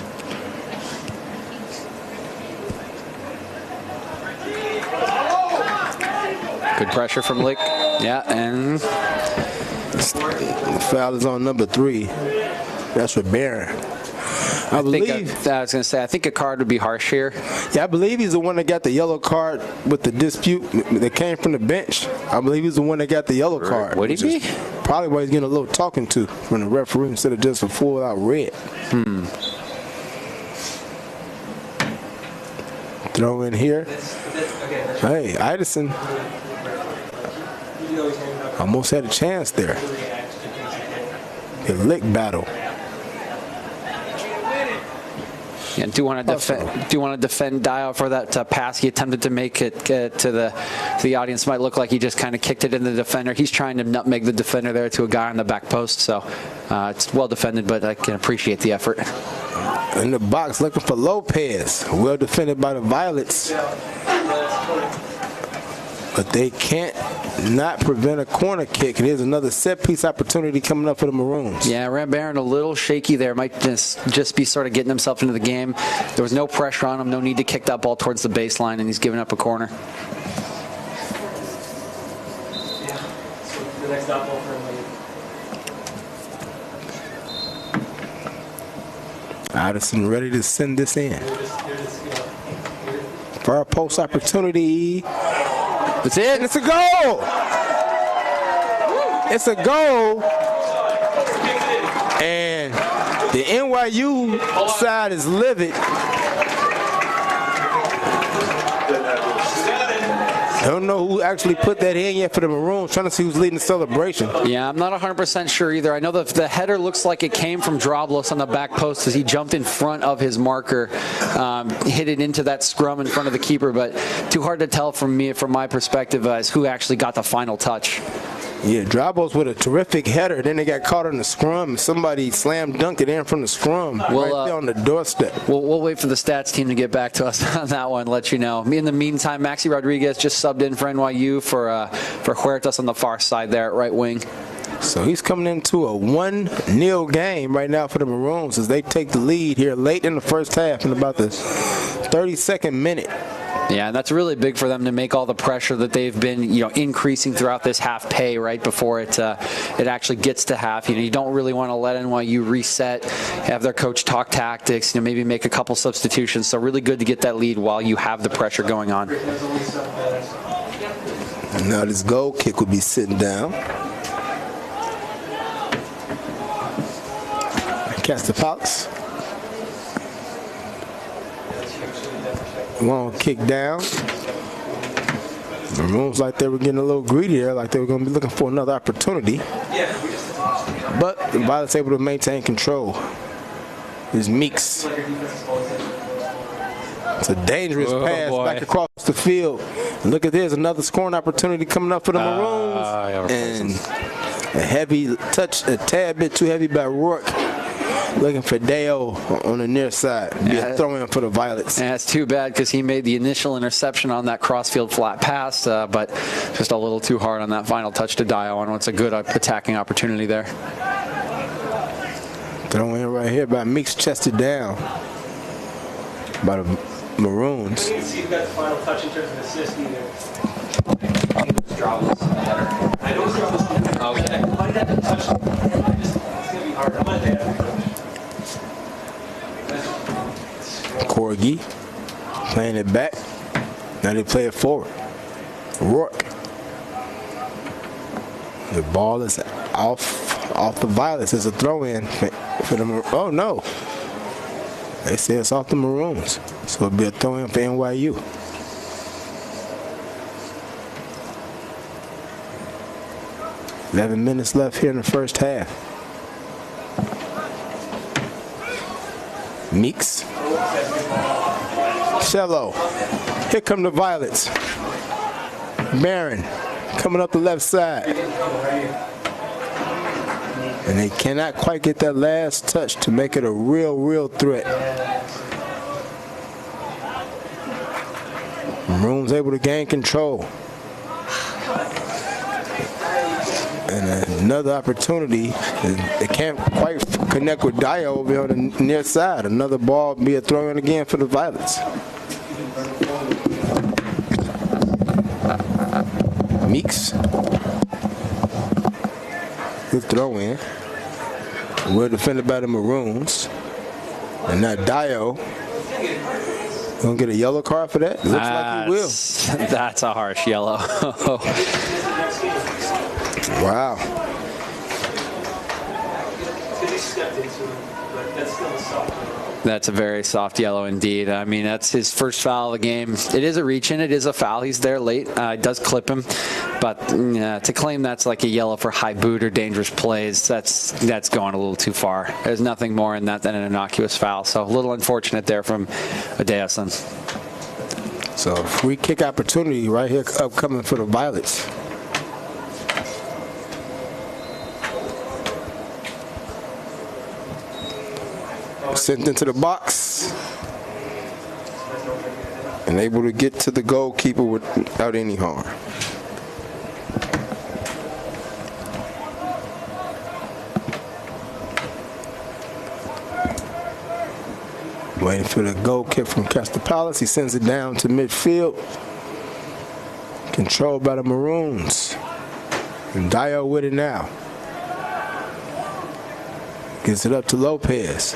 Good pressure from Lick. Yeah, and the foul is on number 3. That's for Barron. I was going to say, I think a card would be harsh here. Yeah, I believe he's the one that got the yellow card with the dispute that came from the bench. I believe he's the one that got the yellow card. Would he be? Probably why he's getting a little talking to from the referee instead of just a full-out red. Throw in here. Hey, Idison almost had a chance there. A lick battle. Yeah, do want to defend Dio for that pass he attempted to make it to the audience. Might look like he just kind of kicked it into the defender. He's trying to nutmeg the defender there to a guy on the back post. So it's well defended, but I can appreciate the effort. In the box looking for Lopez. Well defended by the Violets. But they can't not prevent a corner kick. It is another set-piece opportunity coming up for the Maroons. Yeah, Ram Barron a little shaky there. Might just be sort of getting himself into the game. There was no pressure on him, no need to kick that ball towards the baseline, and he's giving up a corner. The next dot ball for him. Addison ready to send this in. Far post opportunity. That's it. And it's a goal. It's a goal. And the NYU side is livid. I don't know who actually put that in yet for the Maroons, trying to see who's leading the celebration. Yeah, I'm not 100% sure either. I know that the header looks like it came from Droblos on the back post as he jumped in front of his marker, hit it into that scrum in front of the keeper, but too hard to tell from my perspective as who actually got the final touch. Yeah, Drobos with a terrific header. Then they got caught in the scrum. Somebody slam dunked it in from the scrum right there on the doorstep. We'll wait for the stats team to get back to us on that one, let you know. In the meantime, Maxi Rodriguez just subbed in for NYU for Huertas on the far side there at right wing. So he's coming into a 1-0 game right now for the Maroons as they take the lead here late in the first half in about the 32nd minute. Yeah, and that's really big for them to make all the pressure that they've been, increasing throughout this half pay right before it actually gets to half. You don't really want to let NYU reset, have their coach talk tactics, maybe make a couple substitutions. So really good to get that lead while you have the pressure going on. Now this goal kick will be sitting down. Castapals. Long kick down. The Maroons like they were getting a little greedy there, like they were going to be looking for another opportunity. But the Violets able to maintain control. Here's Meeks. It's a dangerous pass back across the field. And look at this, another scoring opportunity coming up for the Maroons. And a heavy touch, a tad bit too heavy by Rourke. Looking for Deo on the near side. Be a throw-in for the Violets. And that's too bad because he made the initial interception on that crossfield flat pass, but just a little too hard on that final touch to Dio. And it's a good attacking opportunity there. Throw-in right here by Meeks, chested down by the Maroons. You can see who got the final touch in terms of assist either. I know it's Droblos. Okay. I might have to touch it. It's going to be hard. I might have to touch. Corgi playing it back. Now they play it forward. Rourke. The ball is off the Violets. It's a throw-in for the Maroons. Oh, no. They say it's off the Maroons. So it'll be a throw-in for NYU. $11 left here in the first half. Meeks. Cello. Here come the Violets. Barron coming up the left side. And they cannot quite get that last touch to make it a real threat. Maroons able to gain control. And another opportunity. They can't quite connect with Dio over on the near side. Another ball be a throw-in again for the Violets. Meeks. Good throw-in. Well defended by the Maroons. And now Dio. Gonna get a yellow card for that? Looks like he will. That's a harsh yellow. Wow. That's a very soft yellow indeed. I mean, that's his first foul of the game. It is a reach-in. It is a foul. He's there late. It does clip him. But to claim that's like a yellow for high boot or dangerous plays, that's going a little too far. There's nothing more in that than an innocuous foul. So a little unfortunate there from Adeason. So free kick opportunity right here upcoming for the Violets. Sent into the box and able to get to the goalkeeper without any harm. Waiting for the goal kick from Castapals. He sends it down to midfield. Controlled by the Maroons. And Dio with it now. Gets it up to Lopez.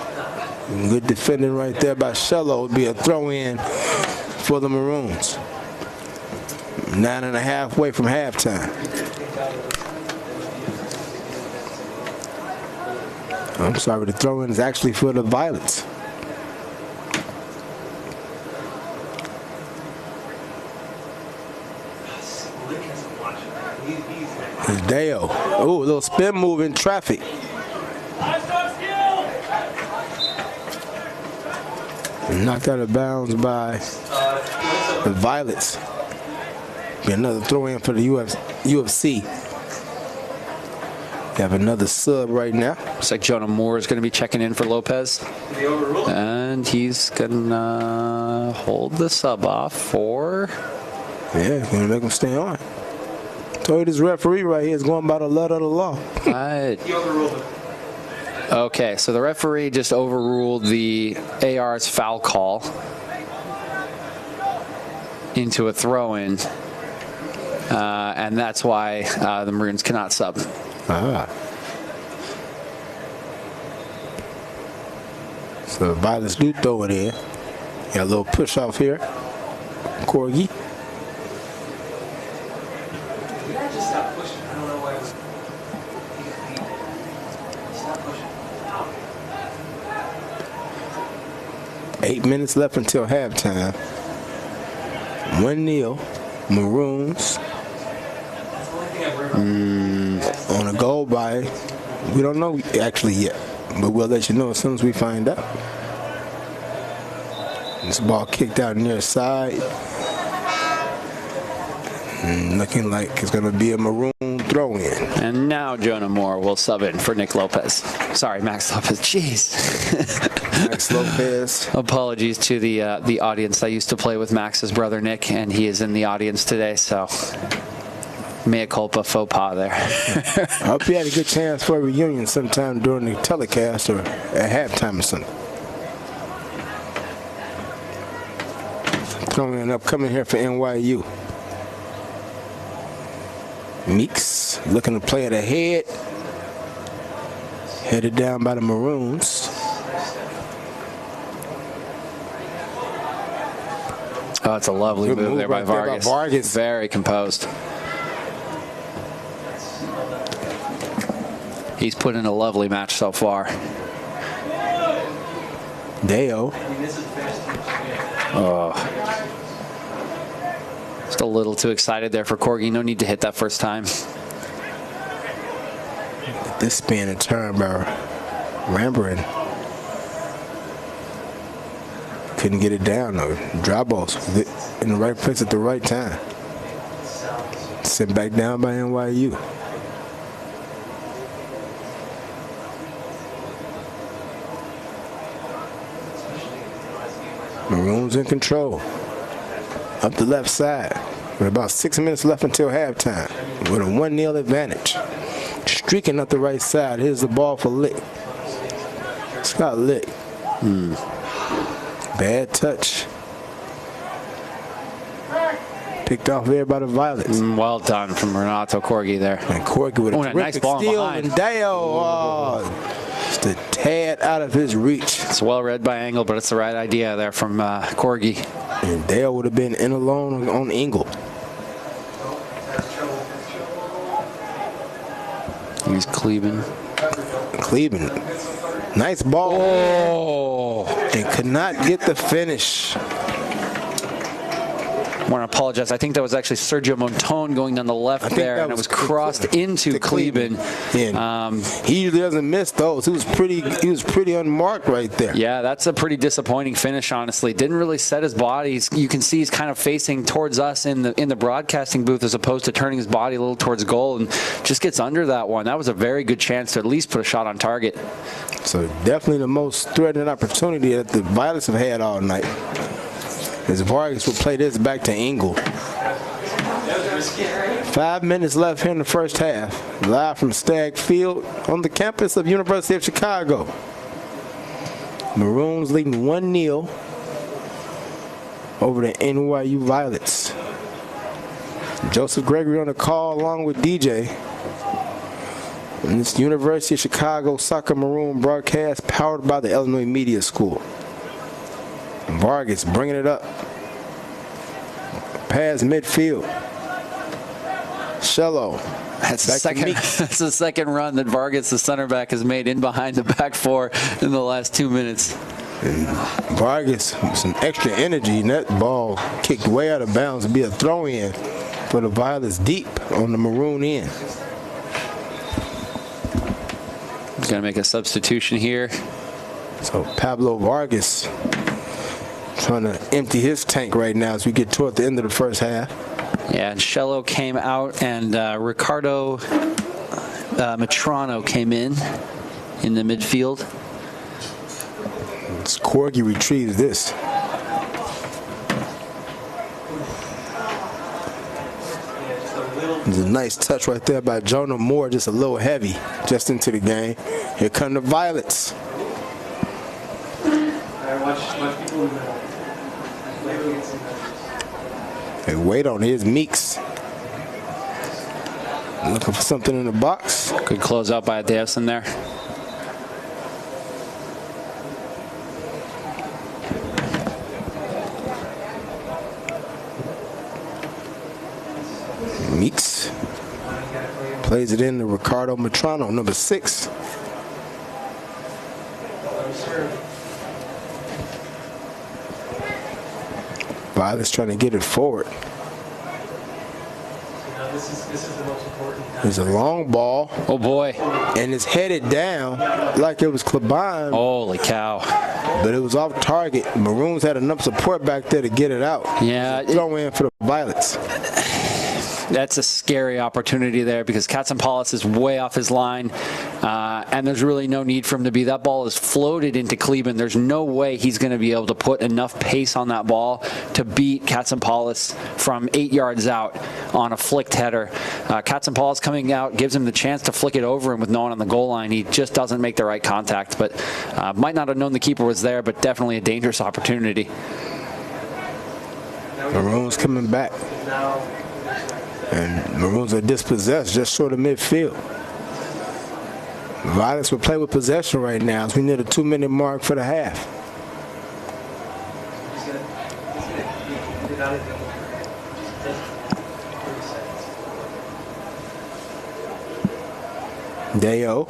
Good defending right there by Shello. Would be a throw-in for the Maroons. 9.5 away from halftime. I'm sorry, the throw-in is actually for the Violets. It's Dale. Oh, a little spin move in traffic. Knocked out of bounds by the Violets. Be another throw-in for the UFC. We have another sub right now. Looks like Jonah Moore is going to be checking in for Lopez. And he's going to hold the sub off for... Yeah, going to make him stay on. Told you this referee right here is going by the letter of the law. He overruled it. Okay, so the referee just overruled the AR's foul call into a throw-in, and that's why the Maroons cannot sub. So the Violets do throw it in. Got a little push off here. Corgi. Just stop pushing. I don't know why. Stop pushing. 8 minutes left until halftime. 1-0. Maroons. On a goal by, we don't know actually yet, but we'll let you know as soon as we find out. This ball kicked out near side. Looking like it's going to be a Maroon throw-in. And now Jonah Moore will sub in for Nick Lopez. Sorry, Max Lopez. Jeez. Max Lopez. Apologies to the audience. I used to play with Max's brother Nick, and he is in the audience today, so mea culpa, faux pas there. I hope you had a good chance for a reunion sometime during the telecast or at halftime or something. Throwing upcoming here for NYU. Meeks looking to play it ahead. Headed down by the Maroons. Oh, it's a lovely move there by Vargas. Very composed. He's put in a lovely match so far. Deo. Oh. Just a little too excited there for Corgi. No need to hit that first time. This spin and turn by Rambrin. Couldn't get it down though. Dry balls in the right place at the right time. Sent back down by NYU. Maroons in control. Up the left side. With about 6 minutes left until halftime. With a 1-0 advantage. Streaking up the right side. Here's the ball for Lick. Scott Lick. Bad touch. Picked off there by the Violets. Well done from Renato Corgi there. And Corgi with a nice ball steal. behind. And Dale, just a tad out of his reach. It's well read by Engel, but it's the right idea there from Corgi. And Dale would have been in alone on Engel. Here's Cleveland. Nice ball. Oh! And could not get the finish. I want to apologize. I think that was actually Sergio Montone going down the left there, and it was crossed into Cleveland. He usually doesn't miss those. He was pretty unmarked right there. Yeah, that's a pretty disappointing finish, honestly. Didn't really set his body. You can see he's kind of facing towards us in the broadcasting booth as opposed to turning his body a little towards goal, and just gets under that one. That was a very good chance to at least put a shot on target. So definitely the most threatening opportunity that the Violets have had all night. As Vargas will play this back to Engel. 5 minutes left here in the first half. Live from Stagg Field on the campus of University of Chicago. Maroons leading 1-0 over the NYU Violets. Joseph Gregory on the call along with DJ. And this University of Chicago Soccer Maroon broadcast powered by the Illinois Media School. And Vargas bringing it up. Past midfield. Shello. That's the second run that Vargas, the center back, has made in behind the back four in the last 2 minutes. And Vargas with some extra energy, and that ball kicked way out of bounds to be a throw-in for the Violets deep on the Maroon end. He's going to make a substitution here. So Pablo Vargas trying to empty his tank right now as we get toward the end of the first half. Yeah, and Shello came out, and Ricardo Matrano came in the midfield. Corgi retrieves this. There's a nice touch right there by Jonah Moore, just a little heavy, just into the game. Here come the Violets. They wait on his Meeks. Looking for something in the box. Good close out by Davison there. Meeks plays it in to Ricardo Matrano, number 6. Violets trying to get it forward. There's a long ball. Oh boy. And it's headed down like it was Klabine. Holy cow. But it was off target. Maroons had enough support back there to get it out. Yeah. Throw in for the Violets. That's a scary opportunity there because Katsampalis is way off his line, and there's really no need for him to be. That ball is floated into Kleben. There's no way he's going to be able to put enough pace on that ball to beat Katsampalis from 8 yards out on a flicked header. Katsampalis coming out gives him the chance to flick it over, and with no one on the goal line, he just doesn't make the right contact. But might not have known the keeper was there, but definitely a dangerous opportunity. Maroons coming back. And Maroons are dispossessed just short of midfield. Violets will play with possession right now as we near the 2-minute mark for the half. Deo.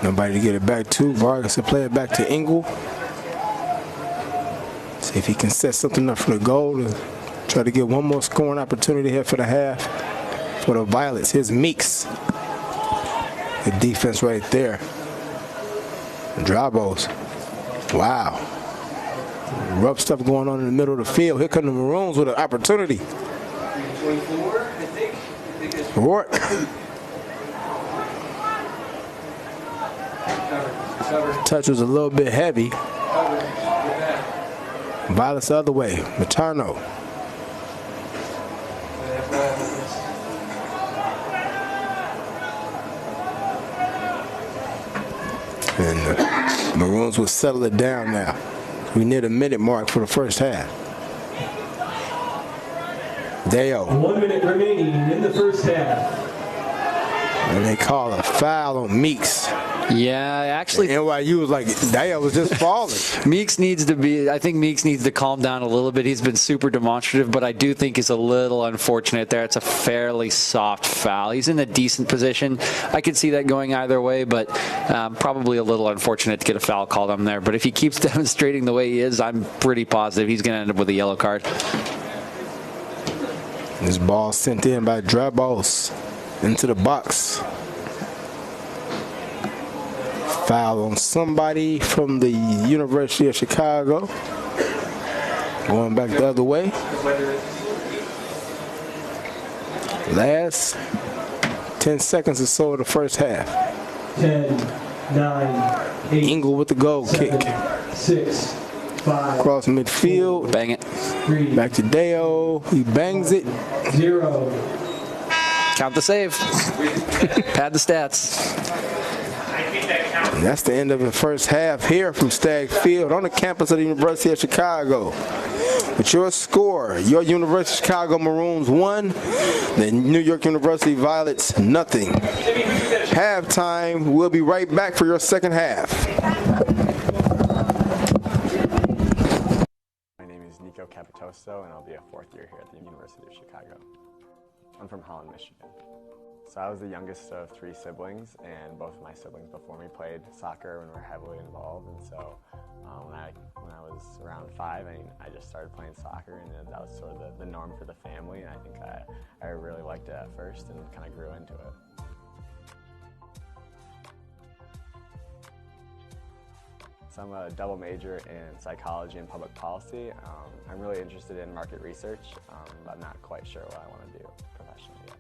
Nobody to get it back to. Vargas will play it back to Engel. See if he can set something up for the goal. Try to get one more scoring opportunity here for the half for the Violets. Here's Meeks. The defense right there. Drabos. Wow. Rough stuff going on in the middle of the field. Here come the Maroons with an opportunity. 24, I think. Rourke. Touch was a little bit heavy. Violets the other way. Materno. And the Maroons will settle it down now. We near the minute mark for the first half. Deo. 1 minute remaining in the first half. And they call a foul on Meeks. Yeah, actually. NYU was like, Deo was just falling. I think Meeks needs to calm down a little bit. He's been super demonstrative, but I do think he's a little unfortunate there. It's a fairly soft foul. He's in a decent position. I could see that going either way, but probably a little unfortunate to get a foul called on there. But if he keeps demonstrating the way he is, I'm pretty positive he's going to end up with a yellow card. This ball sent in by Drabos into the box. Foul on somebody from the University of Chicago. Going back the other way. Last 10 seconds or so of the first half. 10, 9, 8. Engel with the goal 7, kick. 6, 5. Cross midfield. Bang it. 3. Back to Deo. He bangs it. 0. Count the save. Pad the stats. And that's the end of the first half here from Stagg Field on the campus of the University of Chicago. With your score, your University of Chicago Maroons 1, the New York University Violets nothing. Halftime, we'll be right back for your second half. My name is Nico Capitoso, and I'll be a fourth year here at the University of Chicago. I'm from Holland, Michigan. So I was the youngest of 3 siblings, and both of my siblings before me played soccer and were heavily involved. And so when I was around 5, I just started playing soccer, and that was sort of the norm for the family. And I think I really liked it at first and kind of grew into it. So I'm a double major in psychology and public policy. I'm really interested in market research, but I'm not quite sure what I want to do professionally yet.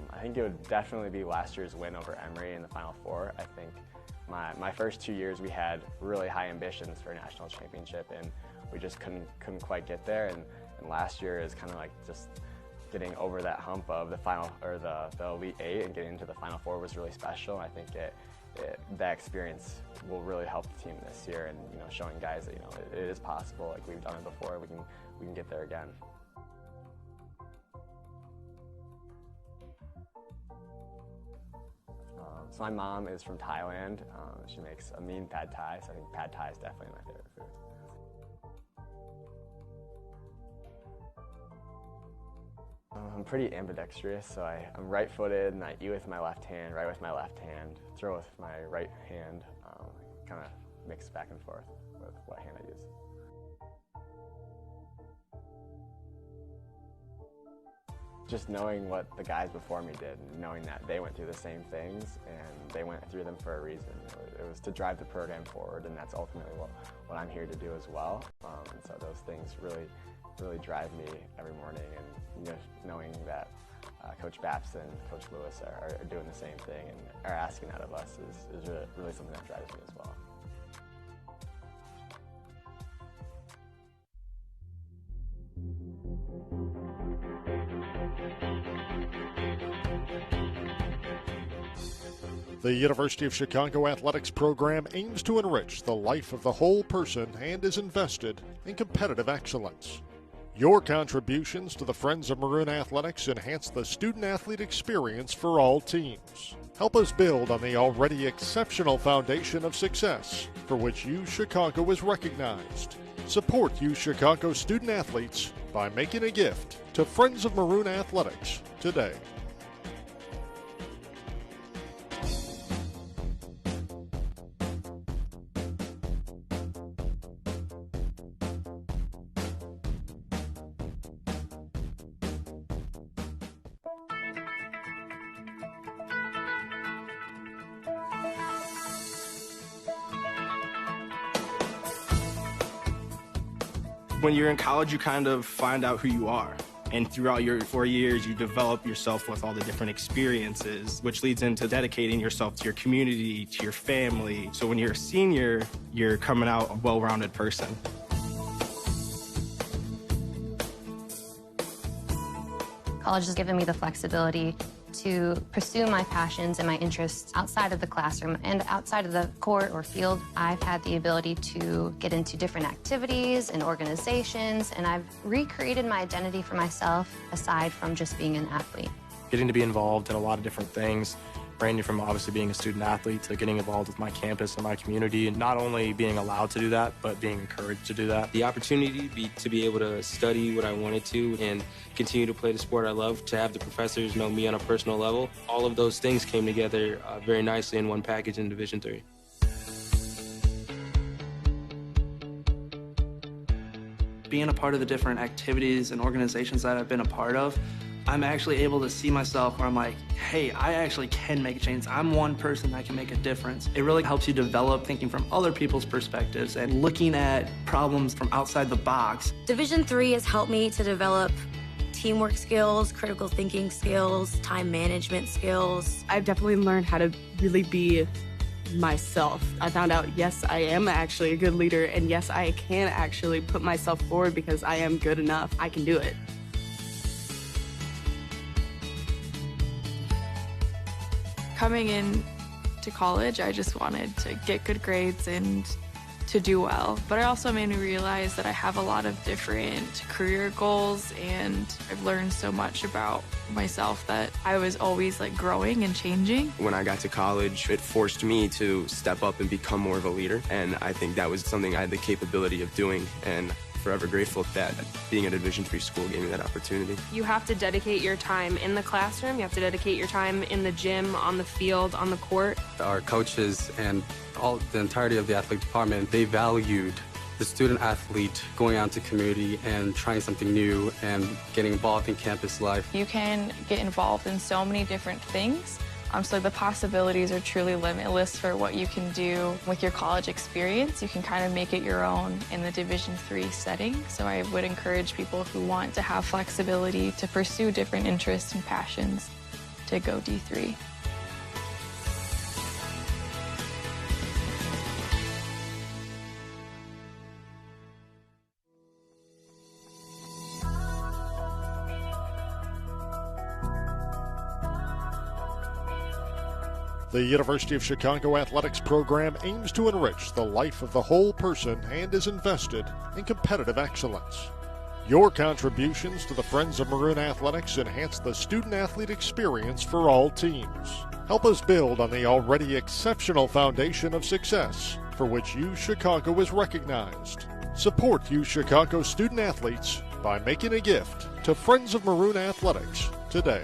I think it would definitely be last year's win over Emory in the Final Four. I think my first 2 years we had really high ambitions for a national championship, and we just couldn't quite get there. And last year is kind of like just getting over that hump of the final or the Elite Eight and getting into the Final Four was really special. I think that experience will really help the team this year, and showing guys that it is possible. Like we've done it before, we can get there again. So my mom is from Thailand. She makes a mean pad thai, so I think pad thai is definitely my favorite food. I'm pretty ambidextrous, so I'm right-footed, and I eat with my left hand, write with my left hand, throw with my right hand, kind of mix back and forth with what hand I use. Just knowing what the guys before me did, and knowing that they went through the same things and they went through them for a reason. It was to drive the program forward, and that's ultimately what I'm here to do as well. And so those things really drive me every morning, and knowing that Coach Baps and Coach Lewis are doing the same thing and are asking that of us is really something that drives me as well. The University of Chicago Athletics program aims to enrich the life of the whole person and is invested in competitive excellence. Your contributions to the Friends of Maroon Athletics enhance the student-athlete experience for all teams. Help us build on the already exceptional foundation of success for which UChicago is recognized. Support UChicago student-athletes by making a gift to Friends of Maroon Athletics today. When you're in college, you kind of find out who you are. And throughout your 4 years, you develop yourself with all the different experiences, which leads into dedicating yourself to your community, to your family. So when you're a senior, you're coming out a well-rounded person. College has given me the flexibility to pursue my passions and my interests outside of the classroom and outside of the court or field. I've had the ability to get into different activities and organizations, and I've recreated my identity for myself aside from just being an athlete. Getting to be involved in a lot of different things, ranging from obviously being a student athlete to getting involved with my campus and my community, and not only being allowed to do that, but being encouraged to do that. The opportunity to be able to study what I wanted to and continue to play the sport I love, to have the professors know me on a personal level, all of those things came together very nicely in one package in Division III. Being a part of the different activities and organizations that I've been a part of, I'm actually able to see myself where I'm like, hey, I actually can make a change. I'm one person that can make a difference. It really helps you develop thinking from other people's perspectives and looking at problems from outside the box. Division III has helped me to develop teamwork skills, critical thinking skills, time management skills. I've definitely learned how to really be myself. I found out, yes, I am actually a good leader, and yes, I can actually put myself forward because I am good enough. I can do it. Coming in to college, I just wanted to get good grades and to do well. But it also made me realize that I have a lot of different career goals, and I've learned so much about myself that I was always like growing and changing. When I got to college, it forced me to step up and become more of a leader, and I think that was something I had the capability of doing, and forever grateful that being at a Division III school gave me that opportunity. You have to dedicate your time in the classroom, you have to dedicate your time in the gym, on the field, on the court. Our coaches and the entirety of the athletic department, they valued the student athlete going out to community and trying something new and getting involved in campus life. You can get involved in so many different things. So the possibilities are truly limitless for what you can do with your college experience. You can kind of make it your own in the Division III setting. So I would encourage people who want to have flexibility to pursue different interests and passions to go D3. The University of Chicago Athletics program aims to enrich the life of the whole person and is invested in competitive excellence. Your contributions to the Friends of Maroon Athletics enhance the student-athlete experience for all teams. Help us build on the already exceptional foundation of success for which UChicago is recognized. Support UChicago student-athletes by making a gift to Friends of Maroon Athletics today.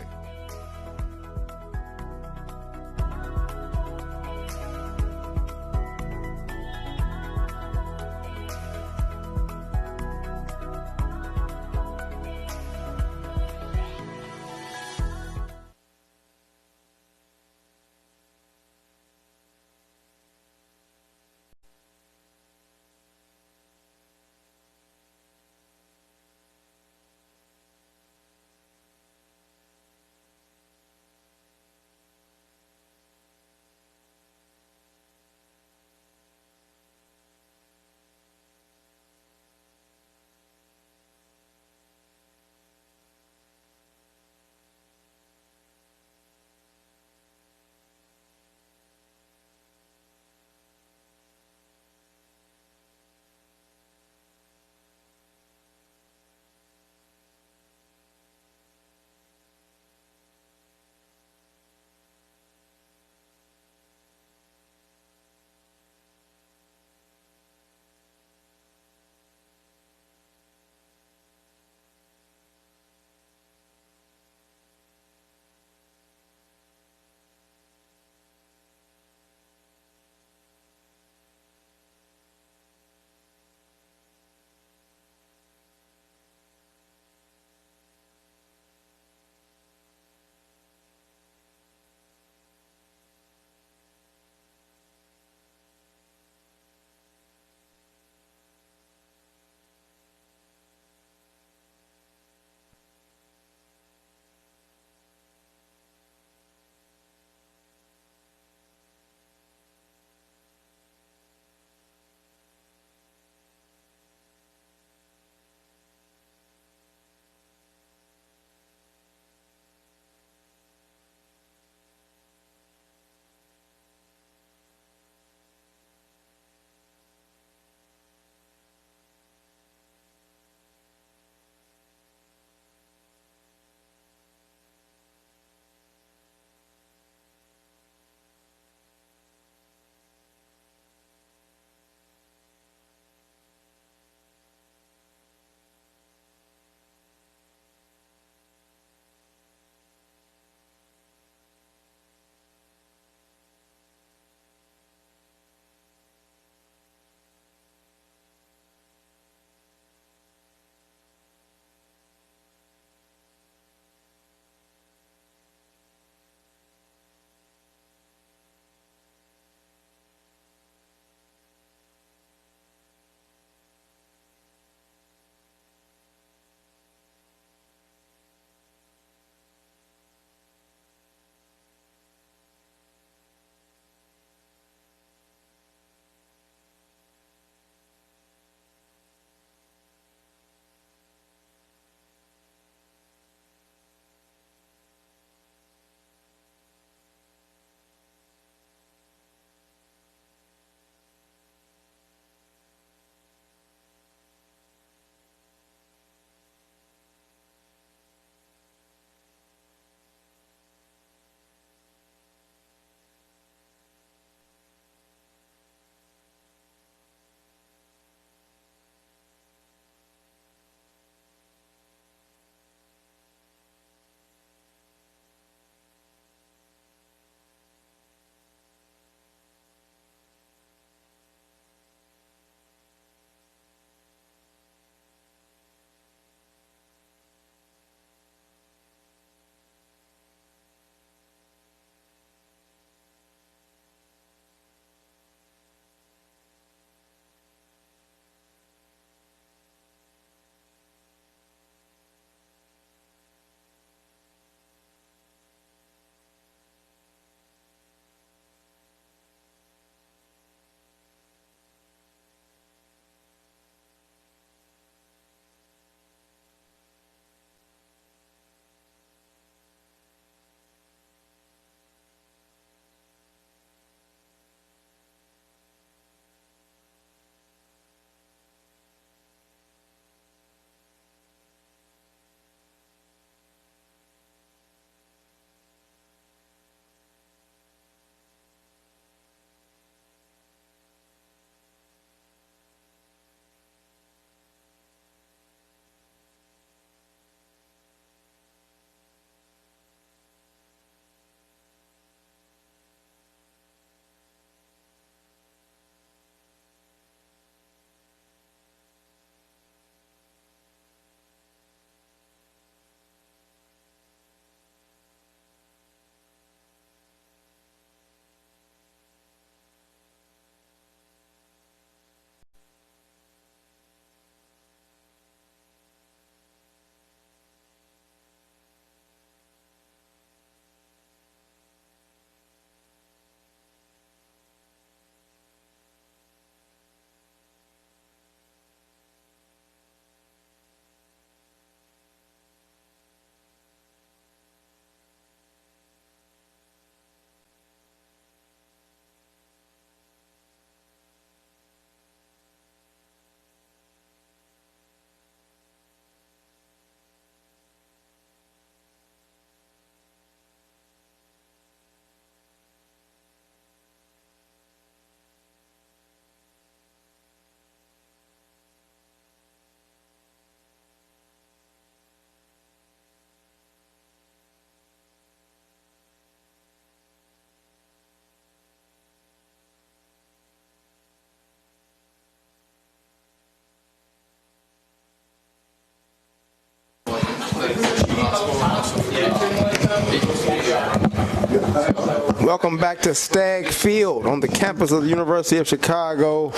Welcome back to Stagg Field on the campus of the University of Chicago.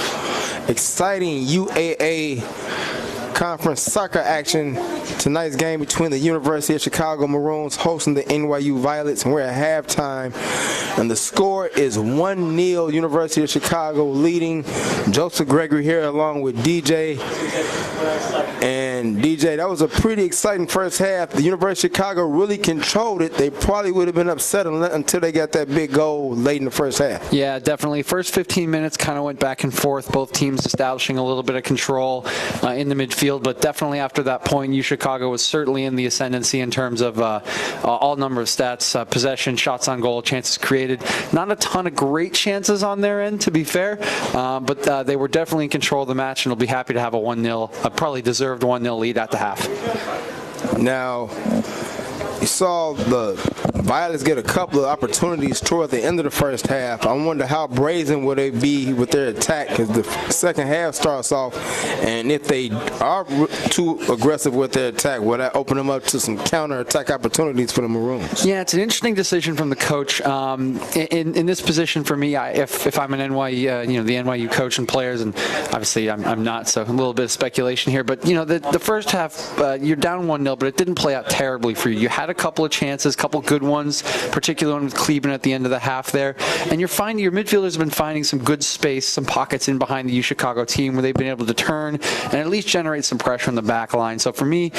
Exciting UAA conference soccer action. Tonight's game between the University of Chicago Maroons hosting the NYU Violets, and we're at halftime. And the score is 1-0 University of Chicago leading. Joseph Gregory here along with DJ. And DJ, that was a pretty exciting first half. The University of Chicago really controlled it. They probably would have been upset until they got that big goal late in the first half. Yeah, definitely. First 15 minutes kind of went back and forth, both teams establishing a little bit of control in the midfield, but definitely after that point, UChicago was certainly in the ascendancy in terms of all number of stats, possession, shots on goal, chances created. Not a ton of great chances on their end, to be fair, but they were definitely in control of the match, and will be happy to have a 1-0, probably deserved 1-0 lead at the half. Now, you saw the Violets get a couple of opportunities toward the end of the first half. I wonder how brazen will they be with their attack as the second half starts off, and if they are too aggressive with their attack, will that open them up to some counter-attack opportunities for the Maroons? Yeah, it's an interesting decision from the coach. In this position for me, if I'm an NYU, the NYU coach and players, and obviously I'm not, so a little bit of speculation here, but the first half, you're down 1-0, but it didn't play out terribly for you. You had a couple of chances, couple good ones, particularly one with Cleveland at the end of the half there, and your midfielders have been finding some good space, some pockets in behind the UChicago team where they've been able to turn and at least generate some pressure on the back line. So for me,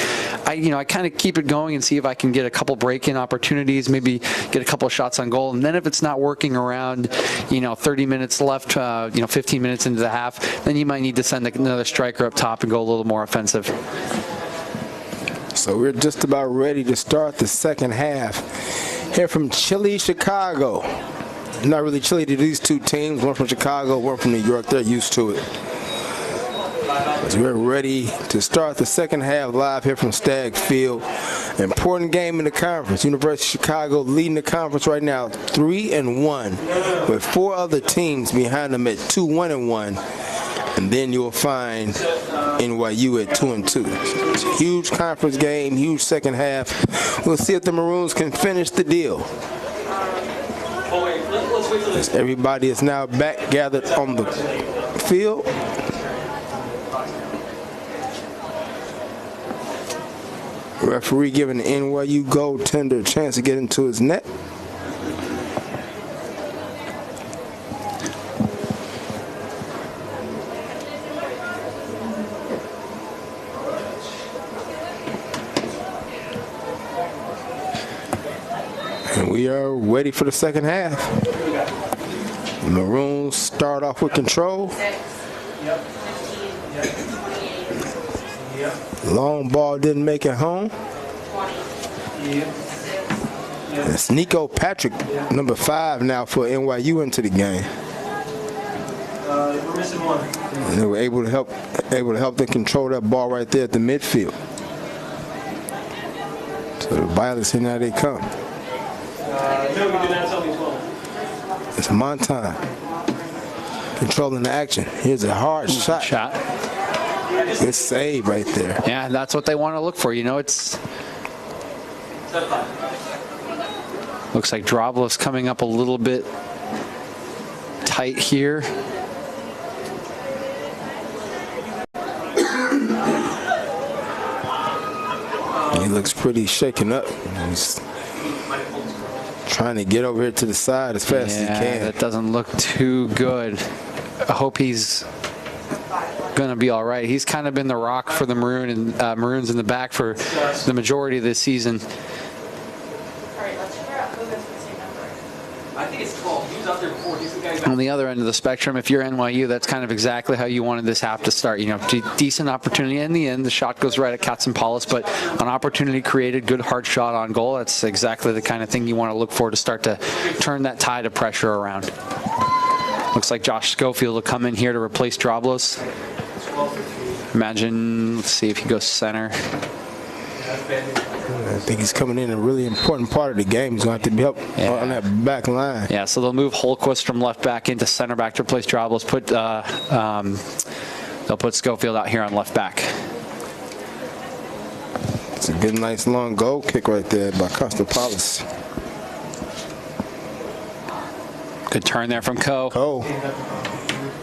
I kind of keep it going and see if I can get a couple break-in opportunities, maybe get a couple of shots on goal, and then if it's not working around 30 minutes left, 15 minutes into the half, then you might need to send another striker up top and go a little more offensive. So we're just about ready to start the second half. Here from chilly Chicago. Not really chilly to these two teams. One from Chicago, one from New York. They're used to it. So we're ready to start the second half live here from Stagg Field. Important game in the conference. University of Chicago leading the conference right now 3-1, with 4 other teams behind them at 2-1-1. And then you'll find NYU at 2-2. It's a huge conference game, huge second half. We'll see if the Maroons can finish the deal. As everybody is now back gathered on the field. Referee giving the NYU goaltender a chance to get into his net. And we are ready for the second half. The Maroons start off with control. Long ball didn't make it home. It's Nico Patrick, number 5 now for NYU into the game. We're missing one. And they were able to help them control that ball right there at the midfield. So the Violets, here now they come. No, we did not tell me 12. It's Montan controlling the action. Here's a hard shot. Good save right there. Yeah, and that's what they want to look for. It's looks like Droblos coming up a little bit tight here. He looks pretty shaken up. He's trying to get over here to the side as fast as he can. That doesn't look too good. I hope he's going to be all right. He's kind of been the rock for the Maroons in the back for the majority of this season. I think it's 12. He was out there before. He's the guy On the other end of the spectrum, if you're NYU, that's kind of exactly how you wanted this half to start. Decent opportunity. In the end, the shot goes right at Katsampoulos, but an opportunity created, good hard shot on goal. That's exactly the kind of thing you want to look for to start to turn that tide of pressure around. Looks like Josh Schofield will come in here to replace Droblos. Imagine, let's see if he goes center. I think he's coming in a really important part of the game. He's going to have to be helped on that back line. Yeah, so they'll move Holquist from left back into center back to replace Droblos. They'll put Schofield out here on left back. It's a good, nice long goal kick right there by Katsampoulos. Good turn there from Coe.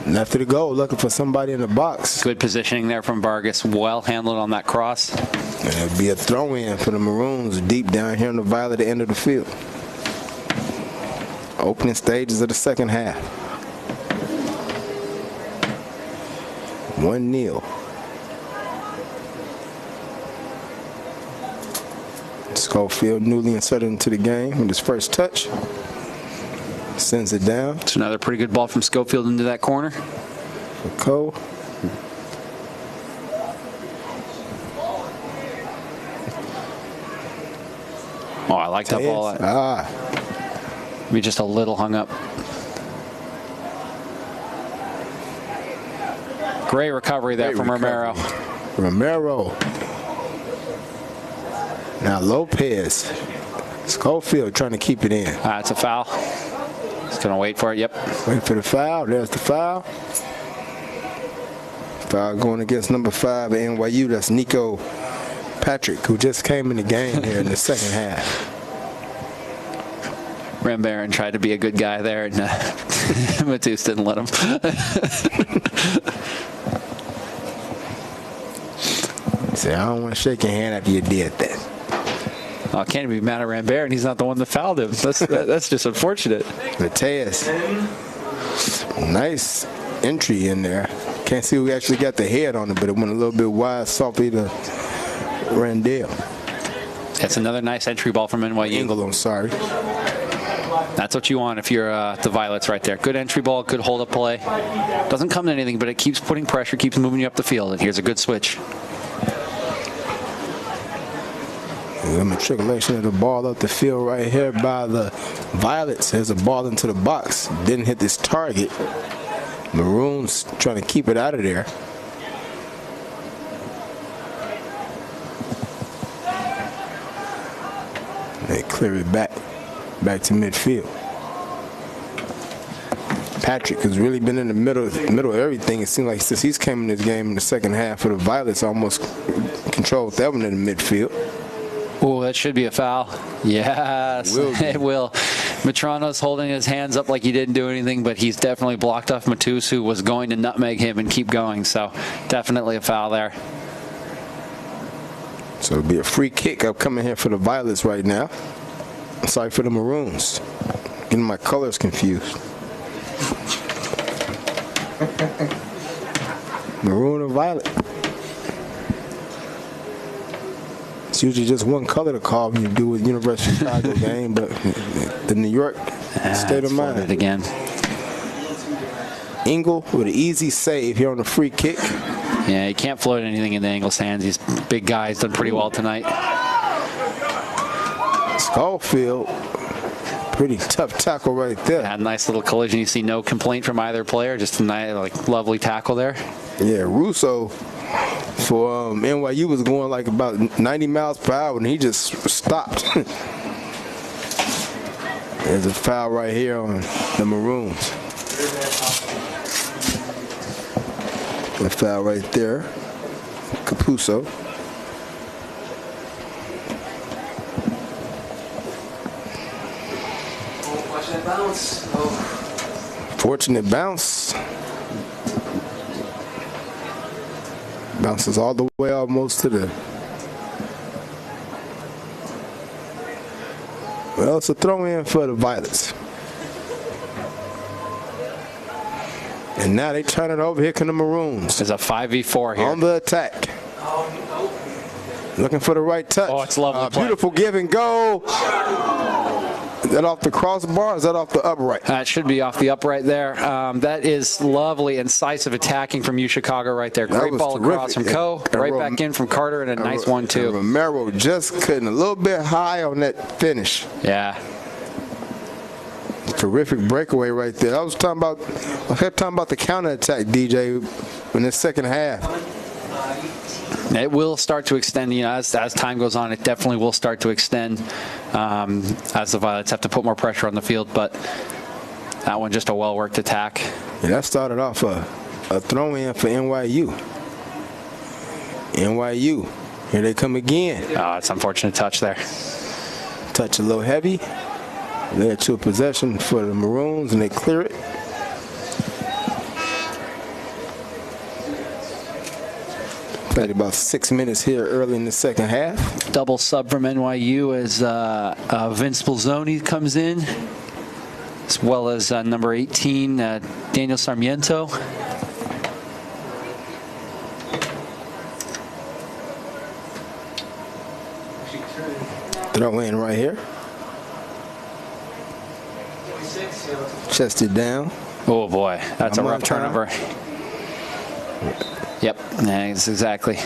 Left to go, looking for somebody in the box. Good positioning there from Vargas. Well handled on that cross. And it'll be a throw-in for the Maroons deep down here in the violet end of the field. Opening stages of the second half. 1-0. Schofield newly inserted into the game with his first touch. Sends it down. It's another pretty good ball from Schofield into that corner. For Coe. Oh, I like that ball. Maybe just a little hung up. Great recovery there from Romero. Now Lopez. Schofield trying to keep it in. It's a foul. He's going to wait for it. Yep. Wait for the foul. There's the foul. Foul going against number 5 at NYU. That's Nico Patrick, who just came in the game here in the second half. Rambarron tried to be a good guy there, and Matus didn't let him. He said, I don't want to shake your hand after you did that. Oh, I can't be mad at Rambarron. He's not the one that fouled him. That's just unfortunate. Mateus. Nice entry in there. Can't see who actually got the head on it, but it went a little bit wide, softly to Randall. That's another nice entry ball from NYU. Engel, I'm sorry. That's what you want if you're the Violets right there. Good entry ball, good hold-up play. Doesn't come to anything, but it keeps putting pressure, keeps moving you up the field. And here's a good switch. The matriculation of the ball up the field right here by the Violets. There's a ball into the box. Didn't hit this target. Maroons trying to keep it out of there. They clear it back to midfield. Patrick has really been in the middle of everything. It seems like since he's came in this game in the second half for the Violets, almost controlled that one in the midfield. Oh, that should be a foul. Yes, it will. Matrano's holding his hands up like he didn't do anything, but he's definitely blocked off Matus, who was going to nutmeg him and keep going. So definitely a foul there. So it'll be a free kick upcoming here for the Violets right now. Sorry for the Maroons. Getting my colors confused. Maroon and violet. It's usually just one color to call when you do with University of Chicago game, but the New York state of mind. Again. Engel with an easy save here on the free kick. Yeah, he can't float anything into Engel's hands. He's a big guy. He's done pretty well tonight. Schofield, pretty tough tackle right there. Had a nice little collision. You see no complaint from either player. Just a nice, lovely tackle there. Yeah, Russo for NYU was going like about 90 miles per hour, and he just stopped. There's a foul right here on the Maroons. A foul right there. Capuzzo. Bounce. Fortunate bounce. Bounces all the way almost to the... Well, it's a throw-in for the Violets. And now they turn it over. Here come the Maroons. There's a 5v4 here. On the attack. Looking for the right touch. Oh, it's lovely. Beautiful give and go. Is that off the crossbar or is that off the upright? It should be off the upright there. That is lovely, incisive attacking from UChicago right there. Great ball across from Coe. Right back in from Carter, and a nice 1-2. Romero just couldn't. A little bit high on that finish. Yeah. Terrific breakaway right there. I kept talking about the counterattack, DJ, in the second half. It will start to extend, as time goes on, it definitely will start to extend as the Violets have to put more pressure on the field, but that one just a well-worked attack. Yeah, that started off a throw-in for NYU. NYU, here they come again. Oh, it's an unfortunate touch there. Touch a little heavy. Led to a possession for the Maroons, and they clear it. Played about 6 minutes here early in the second half. Double sub from NYU as Vince Bolzoni comes in, as well as number 18, Daniel Sarmiento. Throw in right here. Chested down. Oh boy, that's a rough turnover. Yep, that's exactly.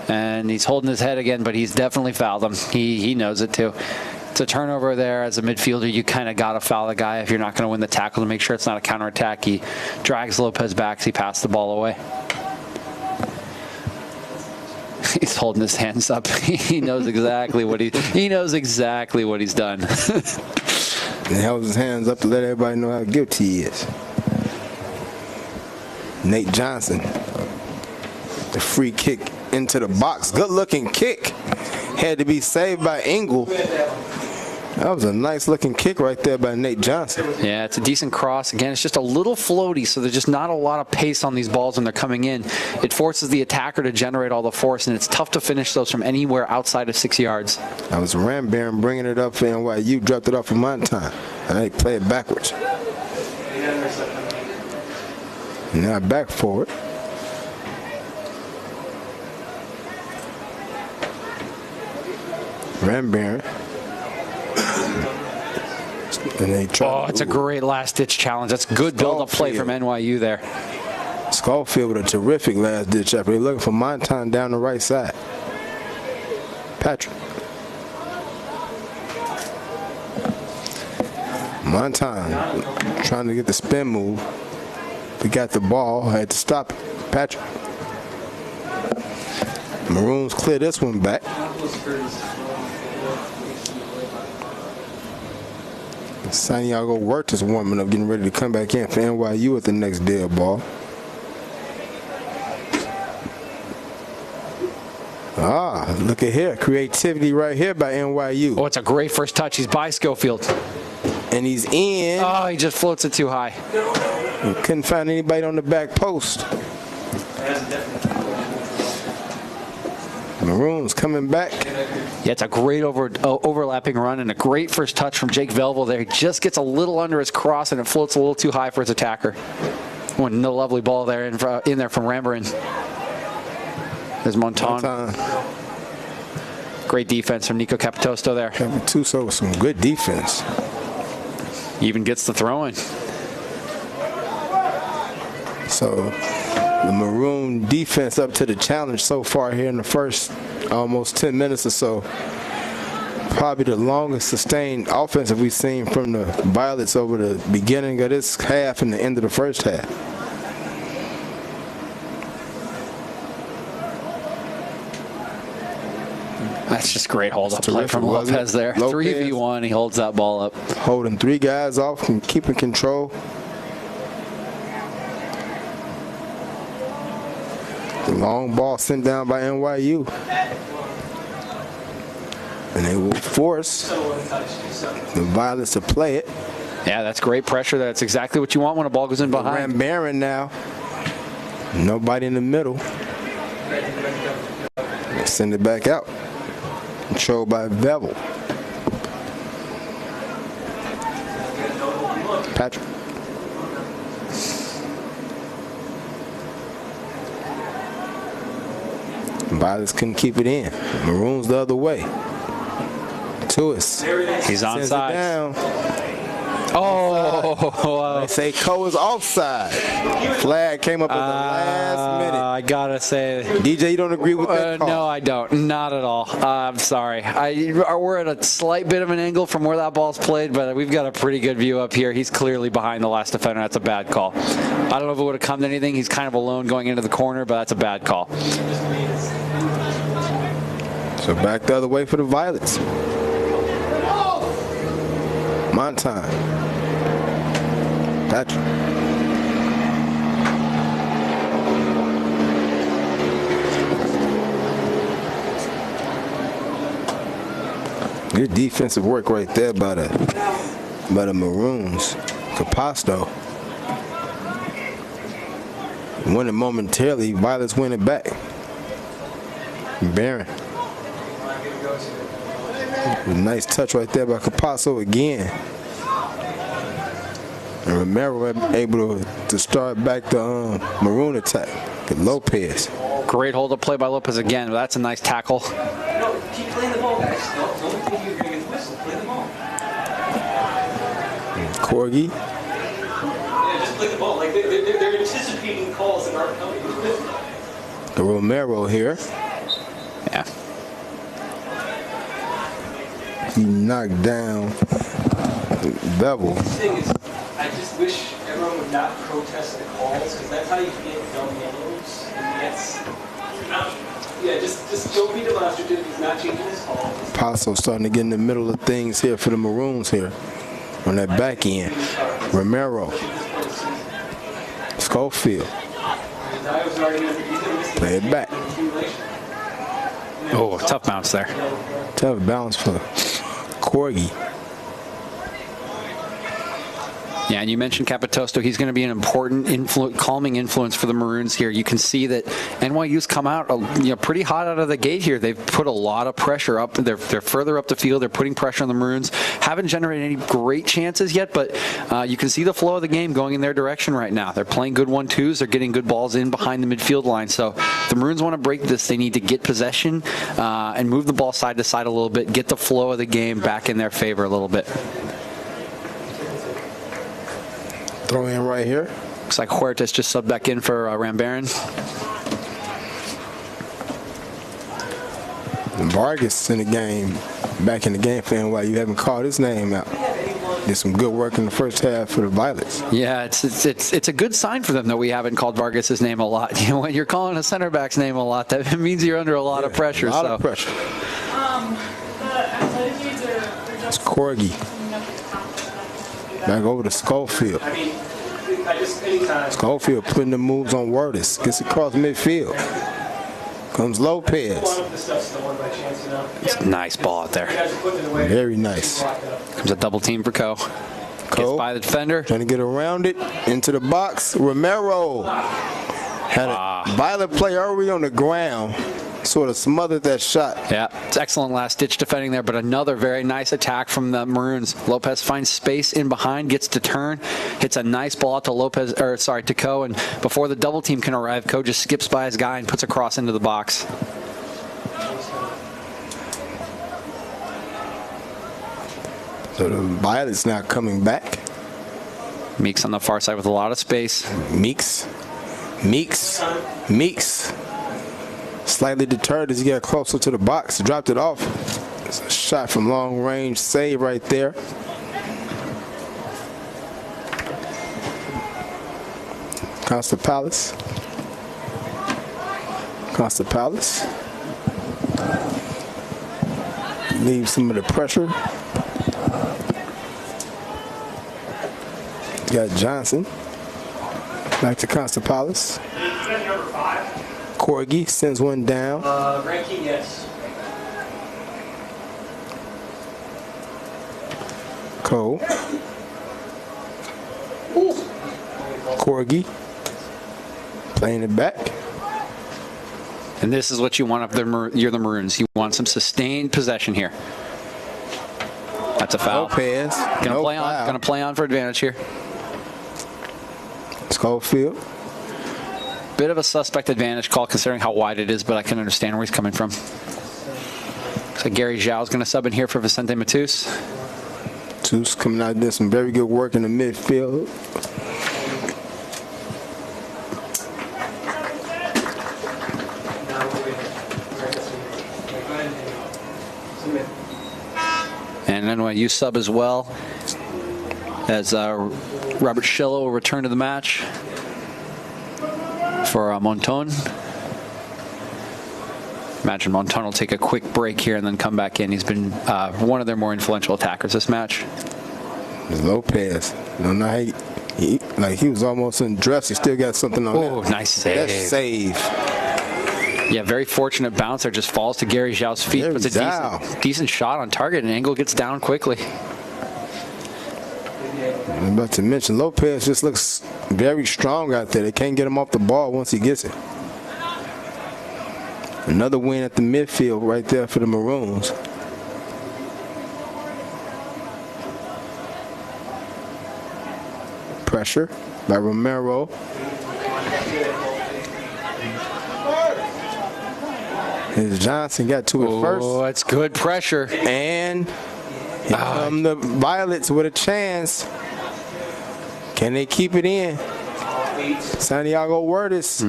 And he's holding his head again, but he's definitely fouled him. He knows it too. It's a turnover there. As a midfielder, you kind of got to foul the guy if you're not going to win the tackle to make sure it's not a counterattack. He drags Lopez back as he passed the ball away. He's holding his hands up. He knows exactly what he knows exactly what he's done. He held his hands up to let everybody know how guilty he is. Nate Johnson, the free kick into the box. Good-looking kick. Had to be saved by Engel. That was a nice-looking kick right there by Nate Johnson. Yeah, it's a decent cross. Again, it's just a little floaty, so there's just not a lot of pace on these balls when they're coming in. It forces the attacker to generate all the force, and it's tough to finish those from anywhere outside of 6 yards. That was Rambaran bringing it up for NYU, dropped it off for Montan. And they play it backwards. Now back forward. Rambaran. And they try it's a great last-ditch challenge. That's good build-up play from NYU there. Schofield with a terrific last-ditch effort. They're looking for Montan down the right side. Patrick. Montan trying to get the spin move. He got the ball, had to stop it. Patrick. Maroons clear this one back. Santiago Huertas warming up, getting ready to come back in for NYU at the next dead ball. Look at here. Creativity right here by NYU. Oh, it's a great first touch. He's by Schofield. And he's in. Oh, he just floats it too high. He couldn't find anybody on the back post. Maroons coming back. Yeah, it's a great overlapping run and a great first touch from Jake Velvel there. He just gets a little under his cross and it floats a little too high for his attacker. One lovely ball there in there from Rambaran. There's Montan. Great defense from Nico Capitosto there. Capitosto with some good defense. Even gets the throw in. So the Maroon defense up to the challenge so far here in the first almost 10 minutes or so. Probably the longest sustained offensive we've seen from the Violets over the beginning of this half and the end of the first half. That's just great hold-up play from Lopez there. 3v1, he holds that ball up. Holding three guys off and keeping control. The long ball sent down by NYU. And they will force the Violets to play it. Yeah, that's great pressure. That's exactly what you want when a ball goes in behind. Rambaran now. Nobody in the middle. They send it back out. Controlled by Bevel. Patrick. Violets couldn't keep it in. Maroons the other way. Tuis. He's onside. Oh, they say Coe is offside. Flag came up at the last minute. I gotta say, DJ, you don't agree with that call? No, I don't. Not at all. I'm sorry. We're at a slight bit of an angle from where that ball's played, but we've got a pretty good view up here. He's clearly behind the last defender. That's a bad call. I don't know if it would have come to anything. He's kind of alone going into the corner, but that's a bad call. So back the other way for the Violets. Montan. Patrick. Good defensive work right there by the by the Maroons. Capasto winning momentarily. Violets win it back. Barron. A nice touch right there by Capasso again. And Romero able to start back the Maroon attack. With Lopez. Great hold up play by Lopez again. That's a nice tackle. No, keep playing the ball, guys. Don't think you're going to get the whistle. Play the ball. Corgi. Yeah, just play the ball. Like they're anticipating calls that aren't coming. The Romero here. Yeah. He knocked down Bevel. The thing is, I just wish everyone would not protest the calls, because that's how you get dumb yellows. And yes. Yeah, just don't be demonstrative. He's not changing his call. Paso starting to get in the middle of things here for the Maroons here. On that back end. Romero. Schofield. Play it back. Oh, tough bounce there. Tough bounce for Corgi. Yeah, and you mentioned Capitosto. He's going to be an important calming influence for the Maroons here. You can see that NYU's come out pretty hot out of the gate here. They've put a lot of pressure up. They're further up the field. They're putting pressure on the Maroons. Haven't generated any great chances yet, but you can see the flow of the game going in their direction right now. They're playing good 1-2s. They're getting good balls in behind the midfield line. So if the Maroons want to break this, they need to get possession and move the ball side to side a little bit, get the flow of the game back in their favor a little bit. Throw in right here. Looks like Huertas just subbed back in for Rambaran. And Vargas in the game, back in the game for NYU. You haven't called his name out. Did some good work in the first half for the Violets. Yeah, it's a good sign for them that we haven't called Vargas' name a lot. You know, when you're calling a center back's name a lot, that means you're under a lot of pressure. A lot of pressure. It's Corgi. Back over to Schofield. I mean, I just anytime. Schofield putting the moves on Wordis. Gets across midfield. Comes Lopez. It's a nice ball out there. Very nice. Comes a double team for Coe. Gets by the defender. Trying to get around it. Into the box. Romero. Had a Violet play early on the ground. Sort of smothered that shot. Yeah, it's excellent last-ditch defending there, but another very nice attack from the Maroons. Lopez finds space in behind, gets to turn, hits a nice ball out to to Coe, and before the double team can arrive, Coe just skips by his guy and puts a cross into the box. So the Violets now coming back. Meeks on the far side with a lot of space. Meeks. Slightly deterred as he got closer to the box. Dropped it off. It's a shot from long range. Save right there. Costa Palace. Leaves some of the pressure. Got Johnson. Back to Costa Palace. Corgi sends one down. Ranking, yes. Cole. Corgi. Playing it back. And this is what you want if you're the Maroons. You want some sustained possession here. That's a foul. Lopez. Gonna play on for advantage here. Schofield. Bit of a suspect advantage call considering how wide it is, but I can understand where he's coming from. Looks like Gary Zhao's going to sub in here for Vicente Matus. Matus coming out doing some very good work in the midfield. And NYU sub as well, as Robert Schillo will return to the match for Monton. Imagine Monton will take a quick break here and then come back in. He's been one of their more influential attackers this match. Lopez. I don't know how he was almost undressed. He still got something on that. Oh, nice save. That save. Yeah, very fortunate bouncer. Just falls to Gary Zhao's feet. It's a decent shot on target, and Engel gets down quickly. I'm about to mention, Lopez just looks very strong out there. They can't get him off the ball once he gets it. Another win at the midfield right there for the Maroons. Pressure by Romero. As Johnson got to it first. Oh, that's good pressure. And here come the Violets with a chance. Can they keep it in? Santiago Huertas.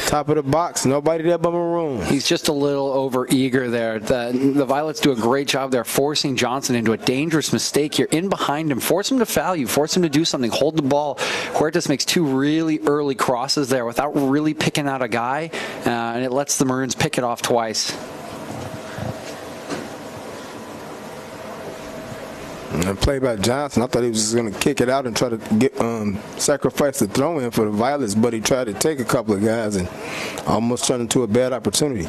Top of the box. Nobody there but Maroon. He's just a little over eager there. The Violets do a great job there forcing Johnson into a dangerous mistake here. In behind him. Force him to foul you. Force him to do something. Hold the ball. Huertas makes two really early crosses there without really picking out a guy. And it lets the Maroons pick it off twice. And play by Johnson. I thought he was just going to kick it out and try to get sacrifice the throw in for the Violets, but he tried to take a couple of guys and almost turned into a bad opportunity.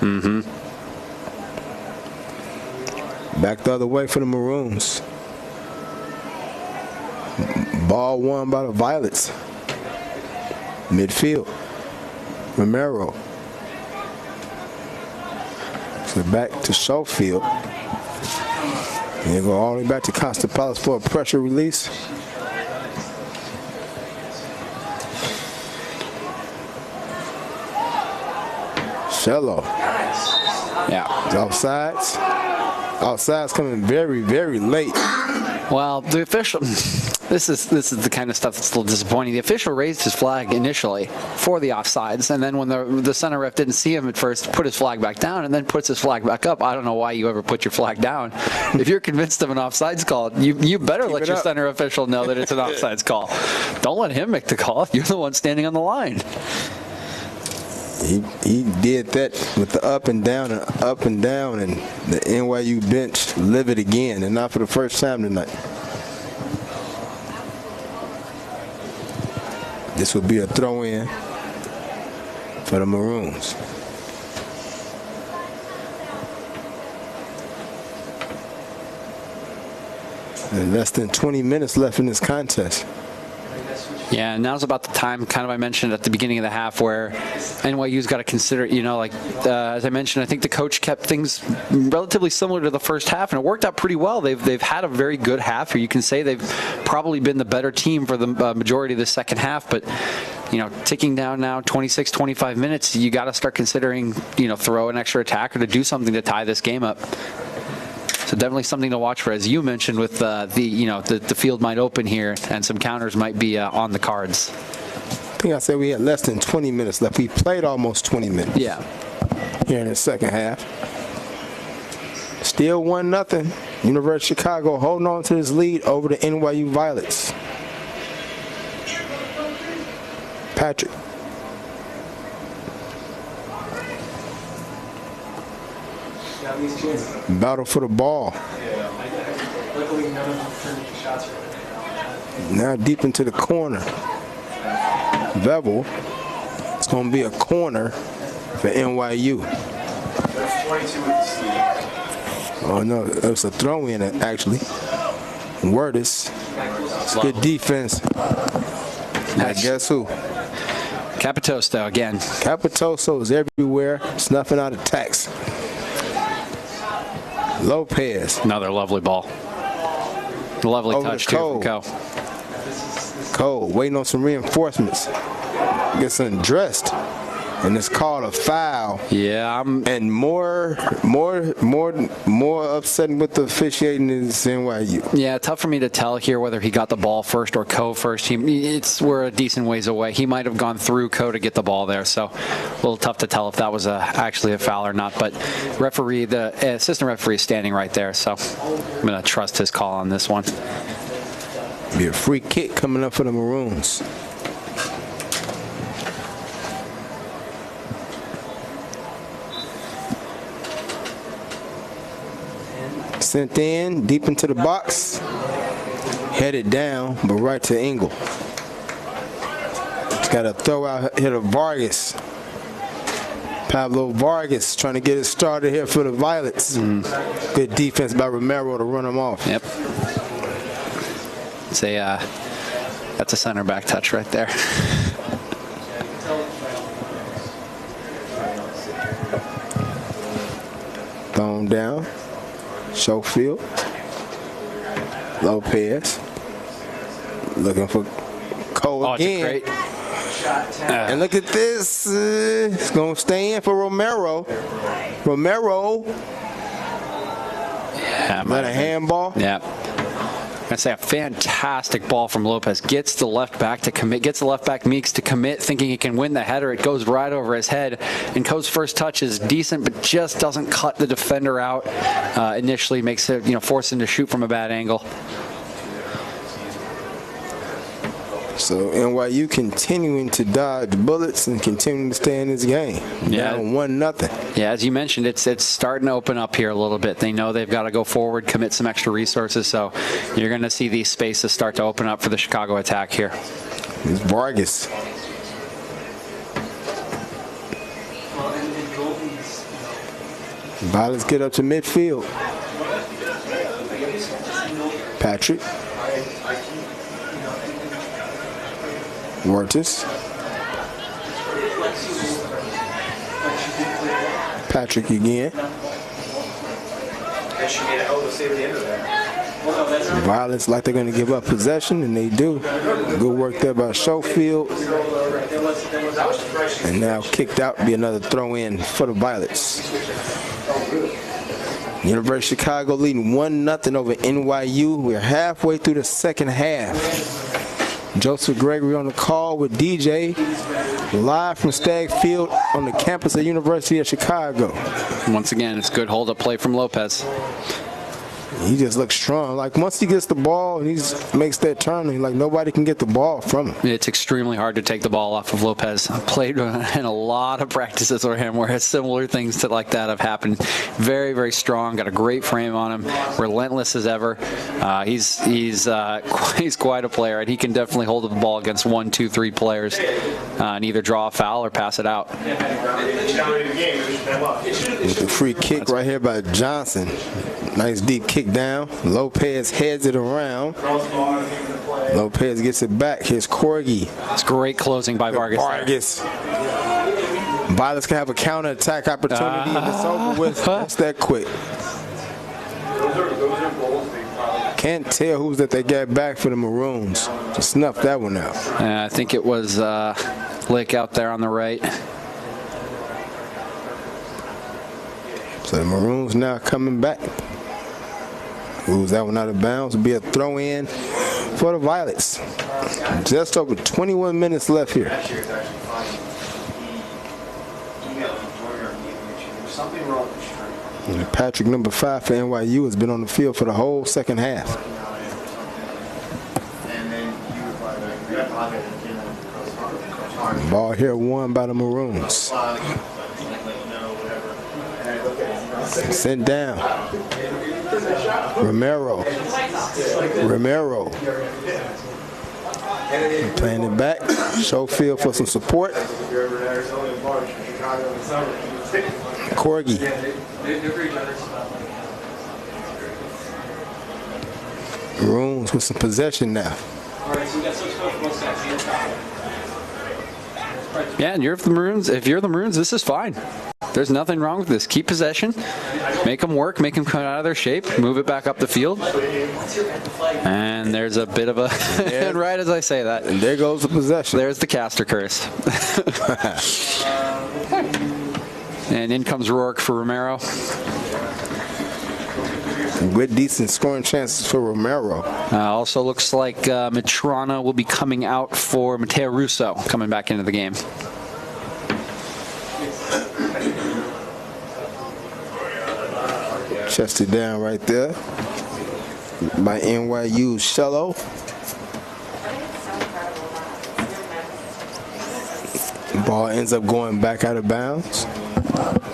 Back the other way for the Maroons. Ball won by the Violets. Midfield. Romero. So back to Schofield. And go all the way back to Constantopoulos for a pressure release. Cello. Yeah. Offsides. Offsides coming very, very late. Well, the official, this is the kind of stuff that's a little disappointing. The official raised his flag initially for the offsides, and then when the center ref didn't see him at first, put his flag back down, and then puts his flag back up. I don't know why you ever put your flag down. If you're convinced of an offsides call, you better let your center official know that it's an offsides call. Don't let him make the call. You're the one standing on the line. He did that with the up and down, and the NYU bench livid again, and not for the first time tonight. This would be a throw-in for the Maroons. And less than 20 minutes left in this contest. Yeah, now's about the time, kind of I mentioned at the beginning of the half, where NYU's got to consider, as I mentioned, I think the coach kept things relatively similar to the first half, and it worked out pretty well. They've had a very good half, or you can say they've probably been the better team for the majority of the second half, but ticking down now 26, 25 minutes, you got to start considering, throw an extra attack or to do something to tie this game up. So definitely something to watch for, as you mentioned, with the field might open here and some counters might be on the cards. I think I said we had less than 20 minutes left. We played almost 20 minutes. Yeah. Here in the second half. Still 1-0. University of Chicago holding on to this lead over the NYU Violets. Patrick. Battle for the ball. Luckily, none of them turned into shots right now deep into the corner. Bevel. It's going to be a corner for NYU. That's 22 with the seed. Oh, no. It was a throw-in, actually. Huertas. It's good defense. Now, guess who? Capitoso again. Capitoso is everywhere, snuffing out attacks. Lopez. Another lovely ball. Lovely over touch, too, from Cole. Cole waiting on some reinforcements. Gets undressed. And it's called a foul. Yeah, and more upsetting with the officiating is NYU. Yeah, tough for me to tell here whether he got the ball first or Co first. We're a decent ways away. He might have gone through Co to get the ball there, so a little tough to tell if that was actually a foul or not. But the assistant referee is standing right there, so I'm going to trust his call on this one. Be a free kick coming up for the Maroons. Sent in, deep into the box. Headed down, but right to Engel. It's got a throw out here to Vargas. Pablo Vargas trying to get it started here for the Violets. Good defense by Romero to run him off. Yep. That's a center back touch right there. Thrown down. Schofield. Lopez. Looking for Cole again. And look at this. It's going to stay in for Romero. Romero. Yeah, that a handball? Yeah. I say a fantastic ball from Lopez. Gets the left back to commit. Gets the left back Meeks to commit, thinking he can win the header. It goes right over his head. And Coe's first touch is decent, but just doesn't cut the defender out initially. Makes it, force him to shoot from a bad angle. So NYU continuing to dodge bullets and continuing to stay in this game. Yeah, down 1-0. Yeah, as you mentioned, it's starting to open up here a little bit. They know they've got to go forward, commit some extra resources. So you're going to see these spaces start to open up for the Chicago attack here. It's Vargas. Violets get up to midfield. Patrick. Wortis. Patrick again. Violence like they're going to give up possession, and they do. Good work there by Schofield. And now kicked out, be another throw in for the Violets. University of Chicago leading 1-0 over NYU. We're halfway through the second half. Joseph Gregory on the call with DJ, live from Stagg Field on the campus of the University of Chicago. Once again, it's good hold-up play from Lopez. He just looks strong. Like, once he gets the ball and he makes that turn, like, nobody can get the ball from him. It's extremely hard to take the ball off of Lopez. I played in a lot of practices with him where similar things like that have happened. Very, very strong. Got a great frame on him. Relentless as ever. He's quite a player, and he can definitely hold the ball against 1, 2, 3 players and either draw a foul or pass it out. With the free kick right here by Johnson. Nice deep kick down. Lopez heads it around. Lopez gets it back. Here's Corgi. It's great closing by Vargas. Violets can have a counter-attack opportunity, and it's over with. That's that quick. Can't tell who's that they got back for the Maroons. Just snuff that one out. I think it was Lick out there on the right. So the Maroons now coming back. Moves that one out of bounds. It'll be a throw in for the Violets. Just over 21 minutes left here. And Patrick, number 5 for NYU, has been on the field for the whole second half. Ball here won by the Maroons. Sent down. Romero. Playing it back. Schofield for some support. Corgi. Maroons with some possession now. Yeah, and if you're the Maroons, this is fine. There's nothing wrong with this. Keep possession. Make them work. Make them come out of their shape. Move it back up the field. And there's a bit of a... and right as I say that. And there goes the possession. There's the caster curse. And in comes Rourke for Romero. Good, decent scoring chances for Romero. Also looks like Matrona will be coming out for Matteo Russo, coming back into the game. Chested down right there by NYU's Shello. Ball ends up going back out of bounds.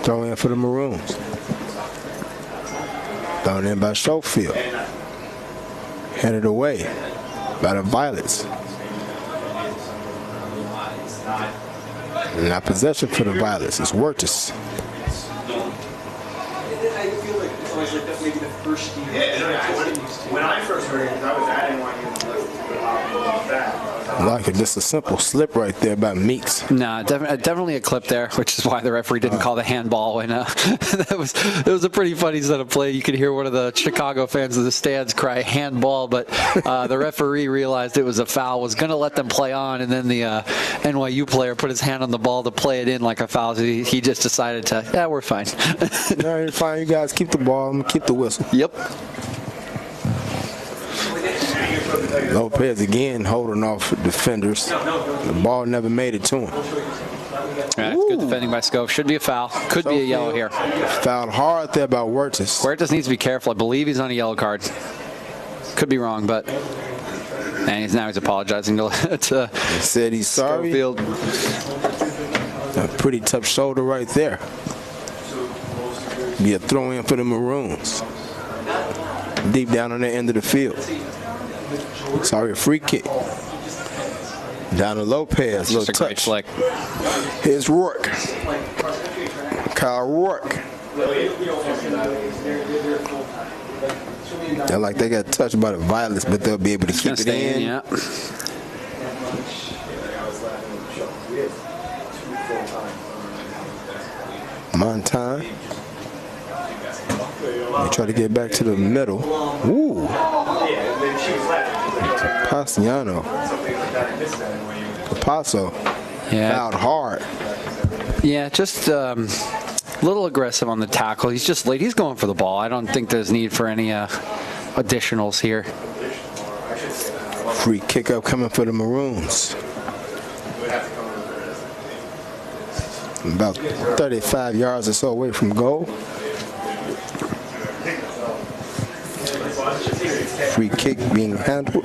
Throw in for the Maroons. Thrown in by Schofield. Headed away by the Violets. Now possession for the Violets. It's Wortis. was like maybe the first year. When I first heard it, because I was at NYU and listened to that. I like it. Just a simple slip right there by Meeks. No, definitely a clip there, which is why the referee didn't call the handball. And it was a pretty funny set of play. You could hear one of the Chicago fans in the stands cry handball, but the referee realized it was a foul, was going to let them play on, and then the NYU player put his hand on the ball to play it in like a foul. So he just decided to, yeah, we're fine. No, you're fine. You guys keep the ball. I'm going to keep the whistle. Yep. Lopez again holding off defenders. The ball never made it to him. Yeah, good defending by Scove. Should be a foul. Could be a yellow here. Fouled hard there by Huertas. Huertas needs to be careful. I believe he's on a yellow card. Could be wrong, but and now he's apologizing to he said he's sorry. Schofield. A pretty tough shoulder right there. Be a throw in for the Maroons. Deep down on the end of the field. Sorry, a free kick. Down to Lopez. Just a great flick. Here's Rourke. Kyle Rourke. They're like they got touched by the Violets, but they'll be able to keep it in. Yeah. Montan. They try to get back to the middle. Ooh. Passiano. Capasso. Yeah. Fouled hard. Yeah, just a little aggressive on the tackle. He's just late. He's going for the ball. I don't think there's need for any additionals here. Free kick up coming for the Maroons. About 35 yards or so away from goal. Free kick being handled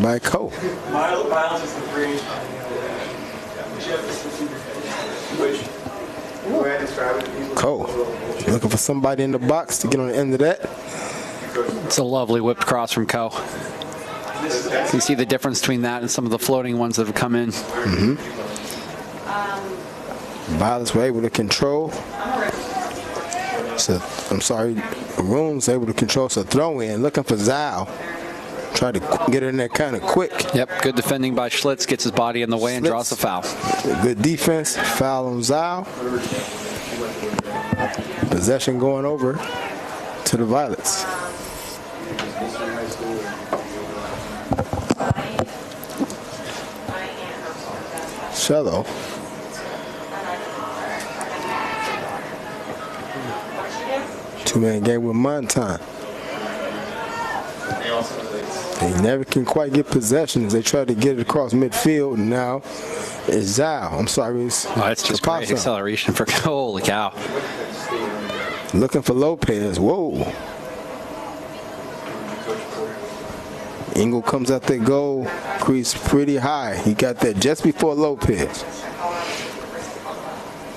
by Cole. Cole looking for somebody in the box to get on the end of that. It's a lovely whipped cross from Coe. You can see the difference between that and some of the floating ones that have come in. Violets were able to control. So, I'm sorry, Maroons able to control. So throw in, looking for Zhao. Try to get in there kind of quick. Yep, good defending by Schlitz. Gets his body in the way and draws the foul. Good defense. Foul on Zhao. Possession going over to the Violets. Shello. Two-man game with Montan. They never can quite get possession as they try to get it across midfield. And now it's Zhao. I'm sorry, it's that's just great acceleration for holy cow. Looking for Lopez. Whoa. Engel comes out that goal crease pretty high. He got that just before Lopez.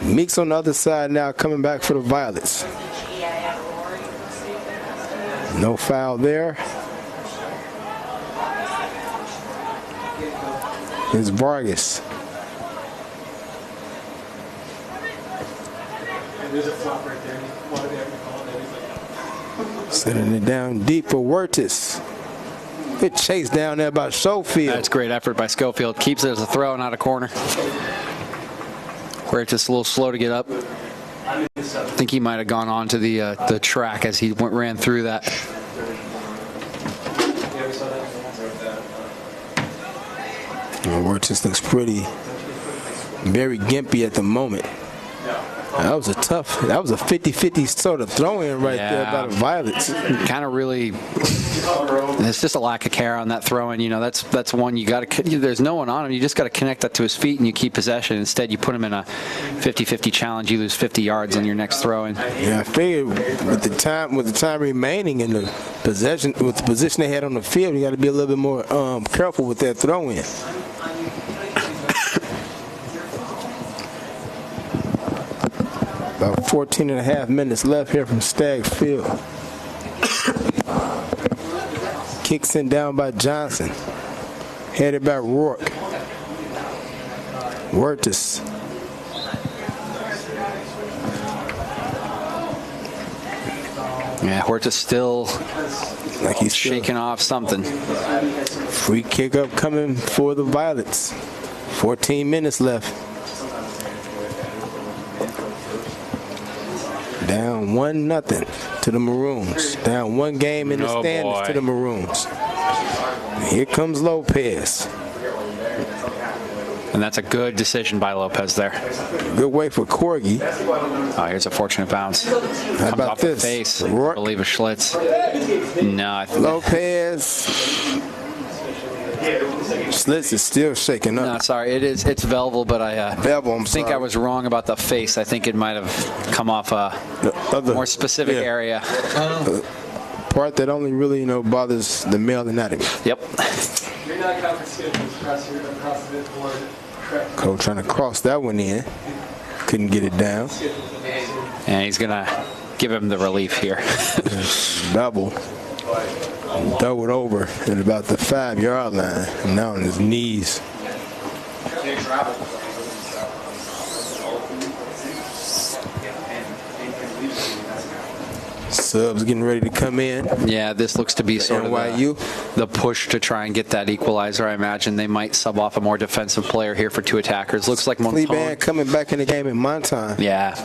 Meeks on the other side now coming back for the Violets. No foul there. Here's Vargas. There's a flop right there. Why do they have to call that? Setting it down deep for Huertas. Good chase down there by Schofield. That's great effort by Schofield. Keeps it as a throw, not a corner. Huertas a little slow to get up. I think he might have gone on to the track as he ran through that. Huertas looks very gimpy at the moment. That was a 50-50 sort of throw-in right there by the Violets. Kind of really, it's just a lack of care on that throw-in. You know, that's one you got to. There's no one on him. You just got to connect that to his feet and you keep possession. Instead, you put him in a 50-50 challenge. You lose 50 yards on your next throw-in. Yeah, I figured with the time remaining in the possession, with the position they had on the field, you got to be a little bit more careful with that throw-in. About 14 and a half minutes left here from Stagg Field. Kicks in down by Johnson. Headed by Rourke. Huertas. Yeah, Horta still like he's shaking off something. Free kick up coming for the Violets. 14 minutes left. Down 1-0 to the Maroons. Down 1 game in the standings to the Maroons. Here comes Lopez. And that's a good decision by Lopez there. Good way for Corgi. Oh, here's a fortunate bounce. How about off this? The face. Rourke. I believe a Schlitz. No, I think Lopez. Schlitz is still shaking up. No, sorry, it's Velvel, but I think I was wrong about the face. I think it might have come off a more specific area. Part that only really, bothers the male anatomy. Yep. Cole trying to cross that one in. Couldn't get it down. And he's going to give him the relief here. Double. Throw it over at about the 5-yard line. And now on his knees. Subs getting ready to come in. Yeah, this looks to be sort NYU. of the push to try and get that equalizer. I imagine they might sub off a more defensive player here for 2 attackers. Looks like Montone. Cleveland coming back in the game in Montone. Yeah.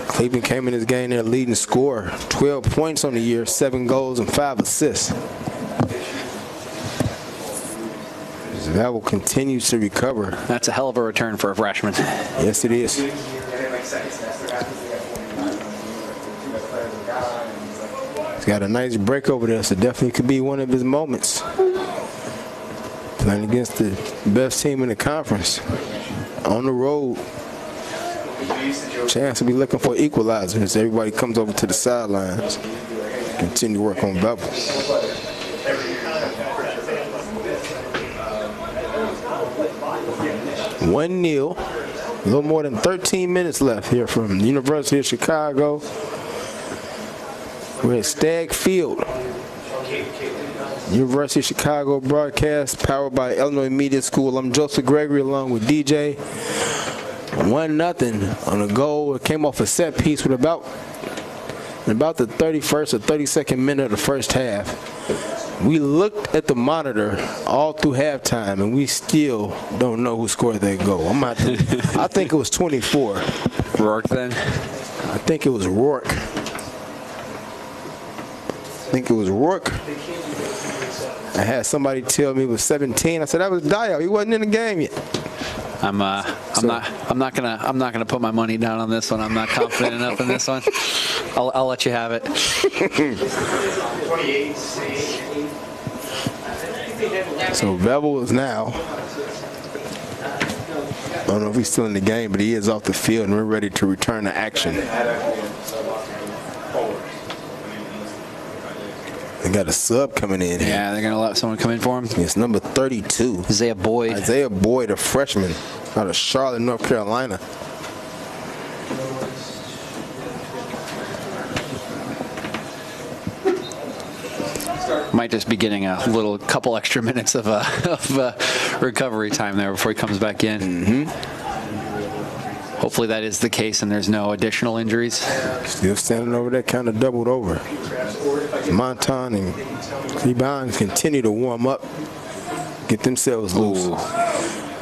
Cleveland came in this game their leading scorer. 12 points on the year, 7 goals and 5 assists. That will continue to recover. That's a hell of a return for a freshman. Yes, it is. He's got a nice break over there, so definitely could be one of his moments. Playing against the best team in the conference. On the road. Chance to be looking for equalizer as everybody comes over to the sidelines. Continue to work on Bevel. 1-0. A little more than 13 minutes left here from the University of Chicago. We're at Stagg Field. University of Chicago broadcast powered by Illinois Media School. I'm Joseph Gregory along with DJ. 1-0 on a goal. It came off a set piece with about the 31st or 32nd minute of the first half. We looked at the monitor all through halftime, and we still don't know who scored that goal. I think it was 24. Rourke then? I think it was Rourke. I had somebody tell me it was 17. I said that was Dio. He wasn't in the game yet. I'm not gonna put my money down on this one. I'm not confident enough in this one. I'll let you have it. 28. So Bevel is now, I don't know if he's still in the game, but he is off the field and we're ready to return to action. They got a sub coming in here. Yeah, they're going to let someone come in for him. It's number 32. Isaiah Boyd, a freshman out of Charlotte, North Carolina. Might just be getting a couple extra minutes of recovery time there before he comes back in. Hopefully that is the case and there's no additional injuries. Still standing over there, kind of doubled over. Monton and Cleveland continue to warm up, get themselves loose.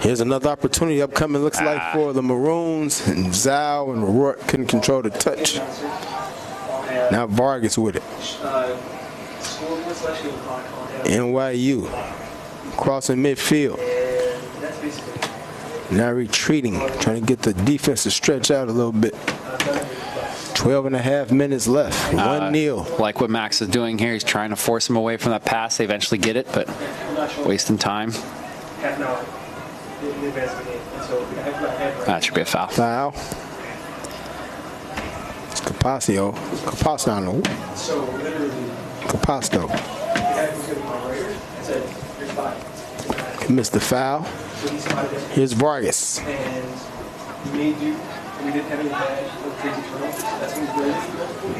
Here's another opportunity upcoming, looks like, for the Maroons. And Zhao and Rourke couldn't control the touch. Now Vargas with it. NYU crossing midfield. Now retreating, trying to get the defense to stretch out a little bit. 12.5 minutes left. 1-0. Like what Max is doing here, he's trying to force him away from that pass. They eventually get it, but wasting time. That should be a foul. It's Capasto. He missed the foul. Here's Vargas.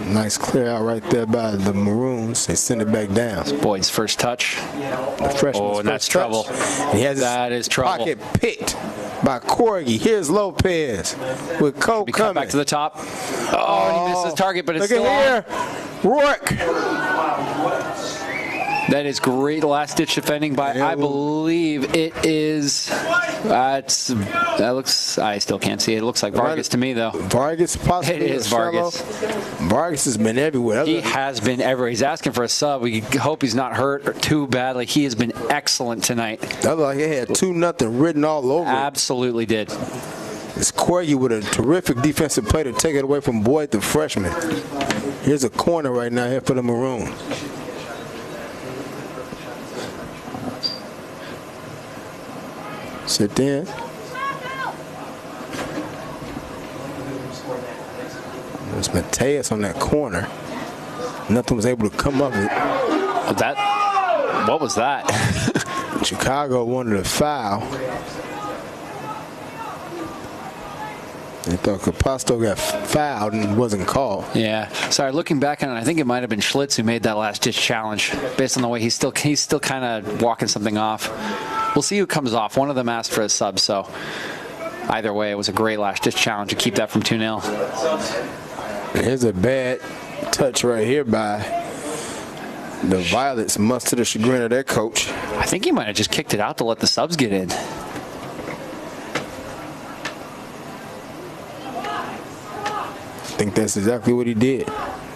Nice clear out right there by the Maroons. They send it back down. Boyd's first touch. Oh, and that's trouble. He has his pocket picked by Corgi. Here's Lopez with Cole coming. Back to the top. Oh, and he misses the target, but it's look still at on. here. Rourke. That is great last-ditch defending by, I believe it is, that looks, I still can't see it. It looks like Vargas to me, though. Vargas, possibly. It is Vargas. Vargas has been everywhere. He has been everywhere. He's asking for a sub. We hope he's not hurt too badly. He has been excellent tonight. That looked like he had 2-0 written all over it. Absolutely did. It's Corgi with a terrific defensive play to take it away from Boyd, the freshman. Here's a corner right now here for the Maroons. Sit in. There's Mateus on that corner. Nothing was able to come of it. What was that? Chicago wanted a foul. They thought Capasto got fouled and wasn't called. Yeah. Sorry, looking back on it, I think it might have been Schlitz who made that last-ditch challenge based on the way he's still kind of walking something off. We'll see who comes off. One of them asked for a sub, so either way, it was a great last-ditch challenge to keep that from 2-0. Here's a bad touch right here by the Violets, much to the chagrin of their coach. I think he might have just kicked it out to let the subs get in. I think that's exactly what he did.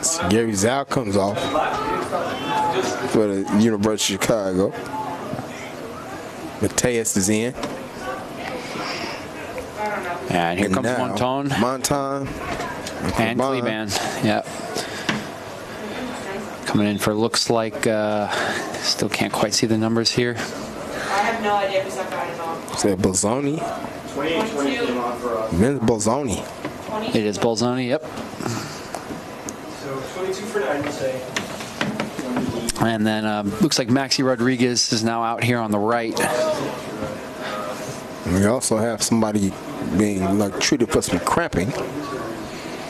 So Gary Zhao comes off for the University of Chicago. Mateus is in. Yeah, and here comes Monton. Monton. And Kleban. Yep. Coming in for looks like, still can't quite see the numbers here. I have no idea who's that guy is on. Is that Bolzoni? 22 came on for us. Men's Bolzoni. It is Bolzoni, yep. So 22 for 9, we'll say. And then looks like Maxi Rodriguez is now out here on the right. We also have somebody being treated for some cramping.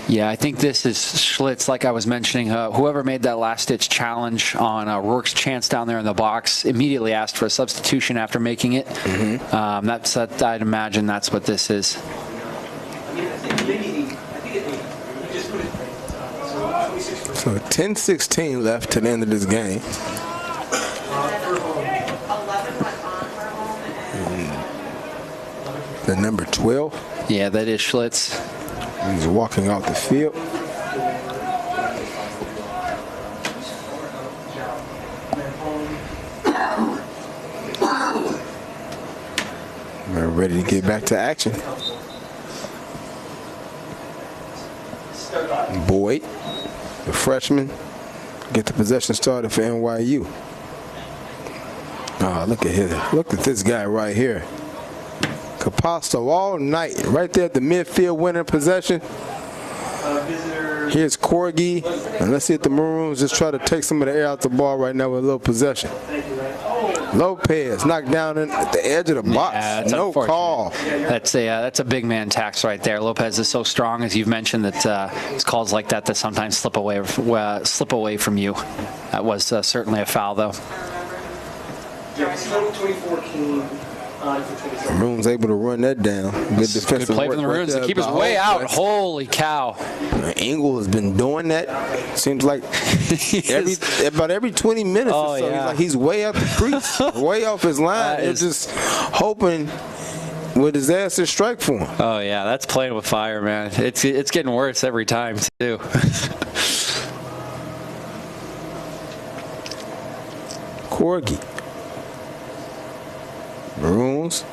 Yeah, I think this is Schlitz, like I was mentioning. Whoever made that last-ditch challenge on Rourke's chance down there in the box immediately asked for a substitution after making it. Mm-hmm. I'd imagine that's what this is. So 10-16 left to the end of this game. The number 12. Yeah, that is Schlitz. He's walking off the field. We're ready to get back to action. Boyd, the freshman, get the possession started for NYU. Oh, look at here. Look at this guy right here. Capasto all night, right there at the midfield winning possession. Here's Corgi, and let's see if the Maroons just try to take some of the air out the ball right now with a little possession. Lopez knocked down at the edge of the box. Yeah, no call. That's a big man tax right there. Lopez is so strong, as you've mentioned, that it's calls like that sometimes slip away from you. That was certainly a foul, though. Yeah, 2014. Maroons able to run that down. Good defensive Good play from the Maroons. The keeper's way out. Holy cow. Engel has been doing that. Seems like about every 20 minutes or so. Yeah. He's way out the crease, way off his line. It's just hoping with disaster strike for him. Oh, yeah. That's playing with fire, man. It's getting worse every time, too. Corgi. Maroons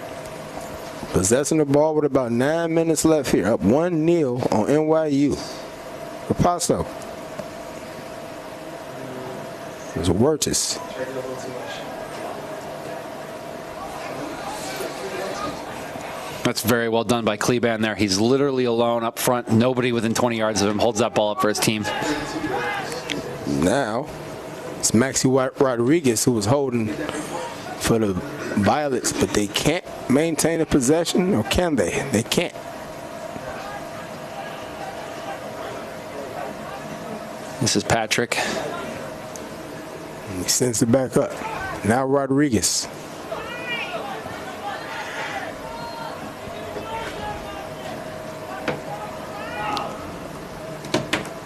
possessing the ball with about 9 minutes left here. Up 1-0 on NYU. Capasso. There's Wirtis. That's very well done by Kleban there. He's literally alone up front. Nobody within 20 yards of him holds that ball up for his team. Now, it's Maxi Rodriguez who was holding for the Violets, but they can't maintain a possession, or can they? They can't. This is Patrick. And he sends it back up. Now Rodriguez.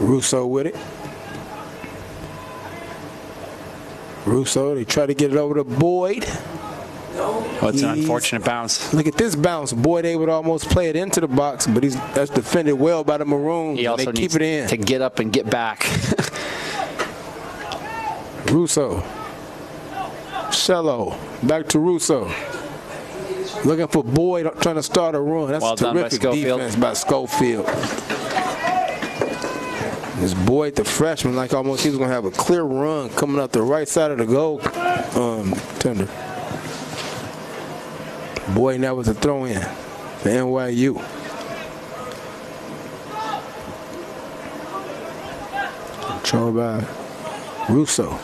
Russo with it. Russo, they try to get it over to Boyd. Oh, it's an unfortunate bounce. Look at this bounce. Boyd able to almost play it into the box, but that's defended well by the Maroons. He also they needs keep it in. to get up and get back. Russo. Shello. Back to Russo. Looking for Boyd trying to start a run. That's well a terrific defense by Schofield. This Boyd, the freshman, like almost he was going to have a clear run coming up the right side of the goal tender. Boyd, that was a throw-in for NYU. Controlled by Russo.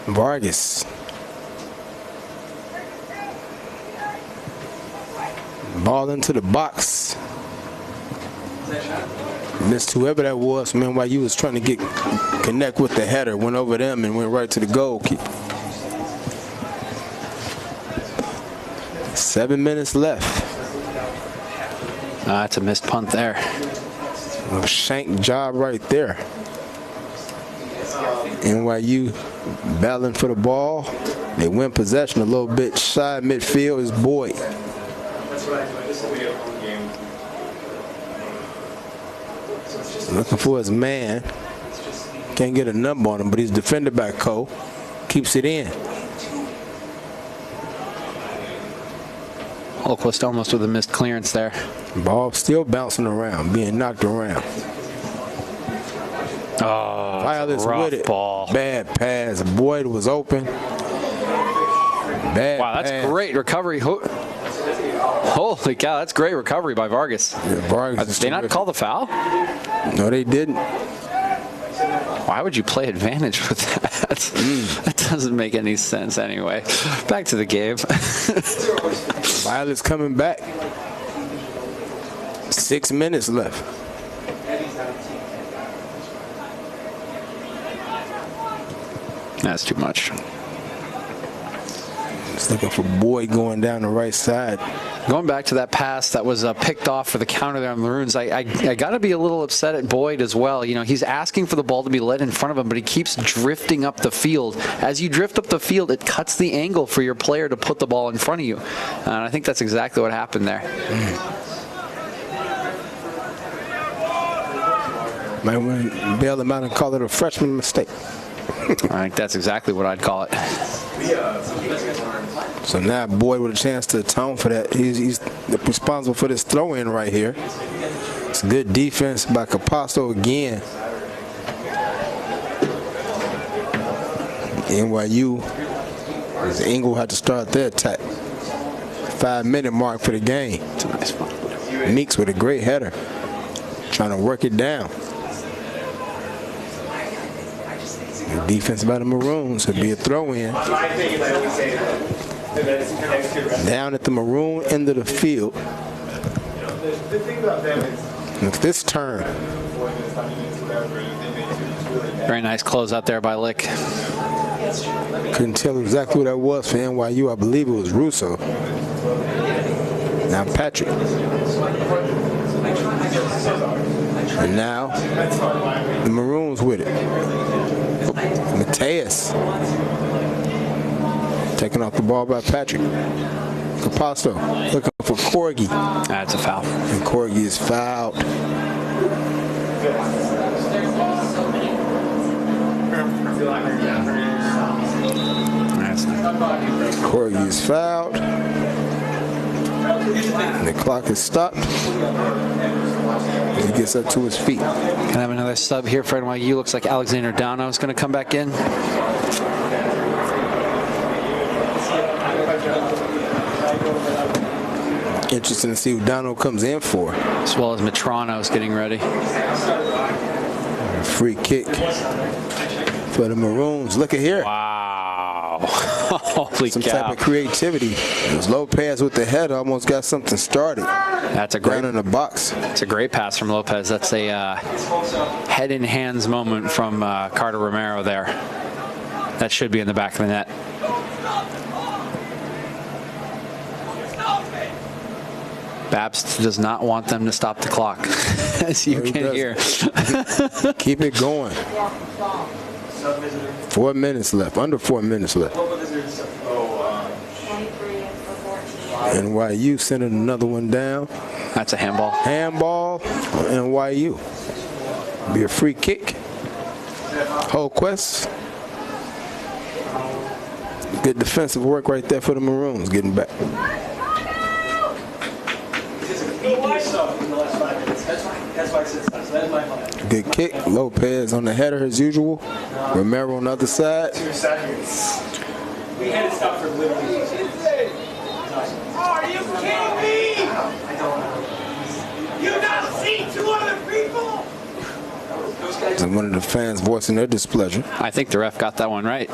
Vargas. Ball into the box. Missed whoever that was. NYU was trying to connect with the header. Went over them and went right to the goalkeeper. 7 minutes left. That's a missed punt there. A shank job right there. NYU battling for the ball. They win possession a little bit shy midfield is Boyd. Looking for his man. Can't get a number on him, but he's defended by Cole. Keeps it in. Holquist almost with a missed clearance there. Ball still bouncing around, being knocked around. Oh, Violence with it. Ball. Bad pass. Boyd was open. Bad wow, that's pass. Great recovery. Holy cow, that's great recovery by Vargas. Yeah, Vargas. Did they not call the foul? No, they didn't. Why would you play advantage with that? That doesn't make any sense anyway. Back to the game. Violet's coming back. 6 minutes left. That's too much. Just looking for Boyd going down the right side. Going back to that pass that was picked off for the counter there on the Maroons, I got to be a little upset at Boyd as well. You know, he's asking for the ball to be led in front of him, but he keeps drifting up the field. As you drift up the field, it cuts the angle for your player to put the ball in front of you. And I think that's exactly what happened there. Might want to bail him out and call it a freshman mistake. I think that's exactly what I'd call it. So now Boyd with a chance to atone for that. He's responsible for this throw-in right here. It's good defense by Capasso again. NYU, as Engel had to start their attack. 5-minute mark for the game. It's a nice one. Meeks with a great header. Trying to work it down. The defense by the Maroons would be a throw-in. Down at the Maroon end of the field. With this turn. Very nice close out there by Lick. Couldn't tell exactly what that was for NYU. I believe it was Russo. Now Patrick. And now the Maroons with it. Mateus. Taking off the ball by Patrick. Capasso looking for Corgi. That's a foul. And Corgi is fouled. Corgi is fouled. And the clock is stopped. He gets up to his feet. Can I have another sub here for NYU? Looks like Alexander Dano is going to come back in. Interesting to see who Dano comes in for. As well as Matrano is getting ready. Free kick for the Maroons. Look at here. Wow. Holy Some cow. type of creativity. It was Lopez with the head. Almost got something started. That's a great down in the box. It's a great pass from Lopez. That's a head in hands moment from Carter Romero there. That should be in the back of the net. Babs does not want them to stop the clock, as you can hear. Keep it going. 4 minutes left. Under 4 minutes left. NYU sending another one down. That's a handball. Handball for NYU. Be a free kick. Holquist. Good defensive work right there for the Maroons, getting back. Good kick. Lopez on the header as usual. Romero on the other side. 2 seconds. We had it stopped for literally. Are you kidding me? I don't know. You not see 2 other people? And one of the fans voicing their displeasure. I think the ref got that one right.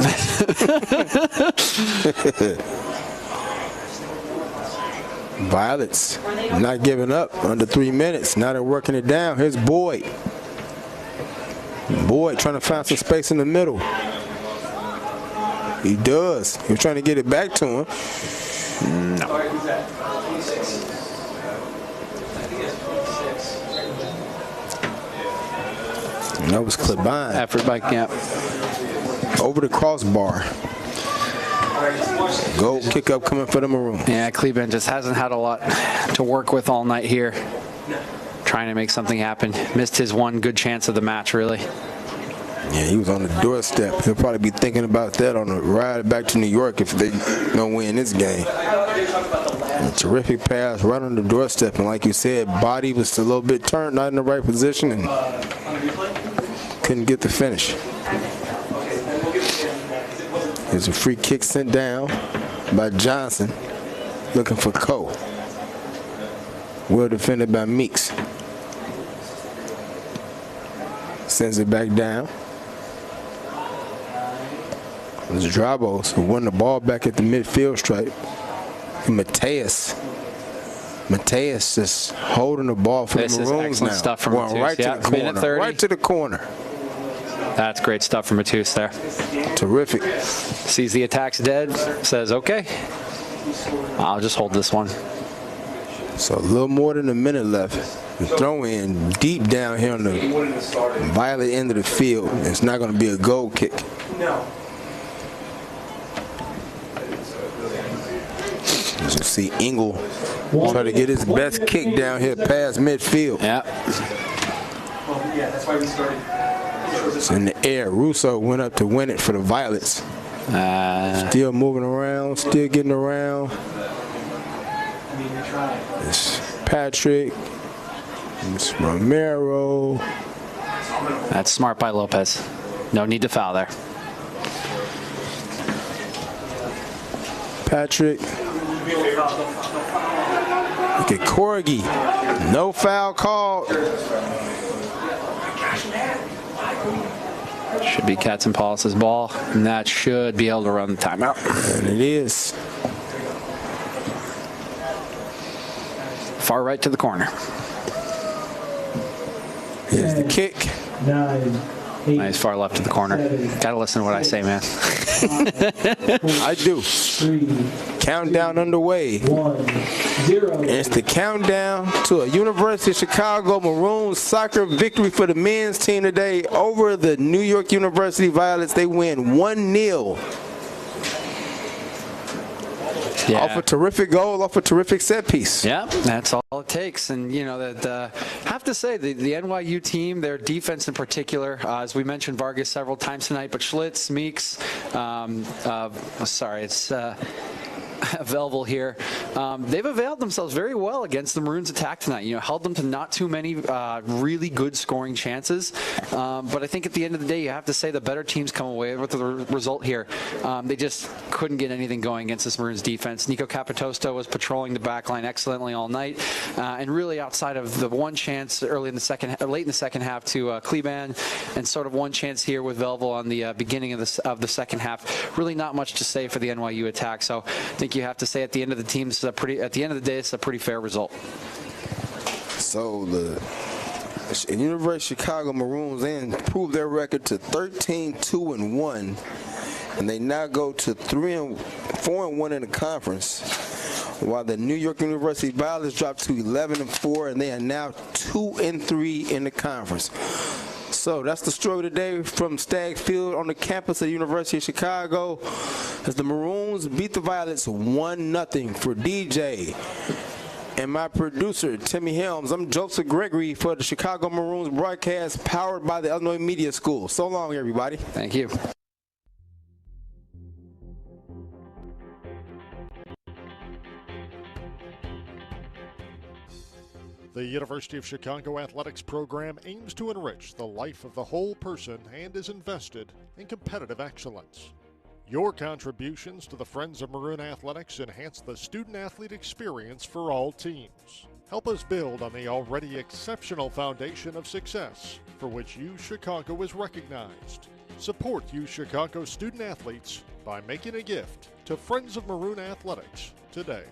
Violets not giving up. Under 3 minutes. Now they're working it down. Here's Boyd. Boyd trying to find some space in the middle. He does. He was trying to get it back to him. No. Who's that? 26? I think it's 26. And that was Klebine. Effort by Camp. Over the crossbar. Goal kick up coming for the Maroons. Yeah, Cleveland just hasn't had a lot to work with all night here. Trying to make something happen. Missed his one good chance of the match, really. Yeah, he was on the doorstep. He'll probably be thinking about that on the ride back to New York if they don't win this game. A terrific pass right on the doorstep. And like you said, body was a little bit turned, not in the right position, and couldn't get the finish. There's a free kick sent down by Johnson, looking for Cole. Well defended by Meeks. Sends it back down. There's Drabos who won the ball back at the midfield stripe. Mateus just holding the ball for the Maroons now. Stuff from going right to the corner. Right to the corner. That's great stuff from Matus there. Terrific. Sees the attack's dead, says, okay, I'll just hold this one. So a little more than a minute left. The throw in deep down here on the violet end of the field. It's not going to be a goal kick. No. As you see, Engel try to get his best kick down here past midfield. Yeah. Well, yeah, that's why we started. It's in the air. Russo went up to win it for the Violets. Still moving around, still getting around. It's Patrick. It's Romero. That's smart by Lopez. No need to foul there. Patrick. Look at Corgi. No foul called. Should be Katzenpaulis's ball, and that should be able to run the timeout. And it is. Far right to the corner. Here's the kick. 9, 8, Nice far left to the corner. Gotta listen to what I say, man. I do. 3, Countdown underway. 1, 0. It's the countdown to a University of Chicago Maroons soccer victory for the men's team today over the New York University Violets. They win 1-0. Yeah. Off a terrific goal, off a terrific set piece. Yeah, that's all it takes. And, you know, that have to say, the NYU team, their defense in particular, as we mentioned Vargas several times tonight, but Schlitz, Meeks, Velvel here, they've availed themselves very well against the Maroons' attack tonight. You know, held them to not too many really good scoring chances. But I think at the end of the day, you have to say the better teams come away with the result here. They just couldn't get anything going against this Maroons defense. Nico Capitosto was patrolling the back line excellently all night, and really outside of the one chance late in the second half to Kleban, and sort of one chance here with Velvel on the beginning of the second half. Really not much to say for the NYU attack. So I think you have to say at the end of the day, it's a pretty fair result. So the University of Chicago Maroons improved their record to 13-2-1, and they now go to 3-4-1 in the conference. while the New York University Violets dropped to 11-4, and they are now 2-3 in the conference. So that's the story today from Stagg Field on the campus of the University of Chicago, as the Maroons beat the Violets 1-0 for DJ and my producer, Timmy Helms. I'm Joseph Gregory for the Chicago Maroons broadcast powered by the Illinois Media School. So long, everybody. Thank you. The University of Chicago athletics program aims to enrich the life of the whole person and is invested in competitive excellence. Your contributions to the Friends of Maroon Athletics enhance the student-athlete experience for all teams. Help us build on the already exceptional foundation of success for which UChicago is recognized. Support UChicago student-athletes by making a gift to Friends of Maroon Athletics today.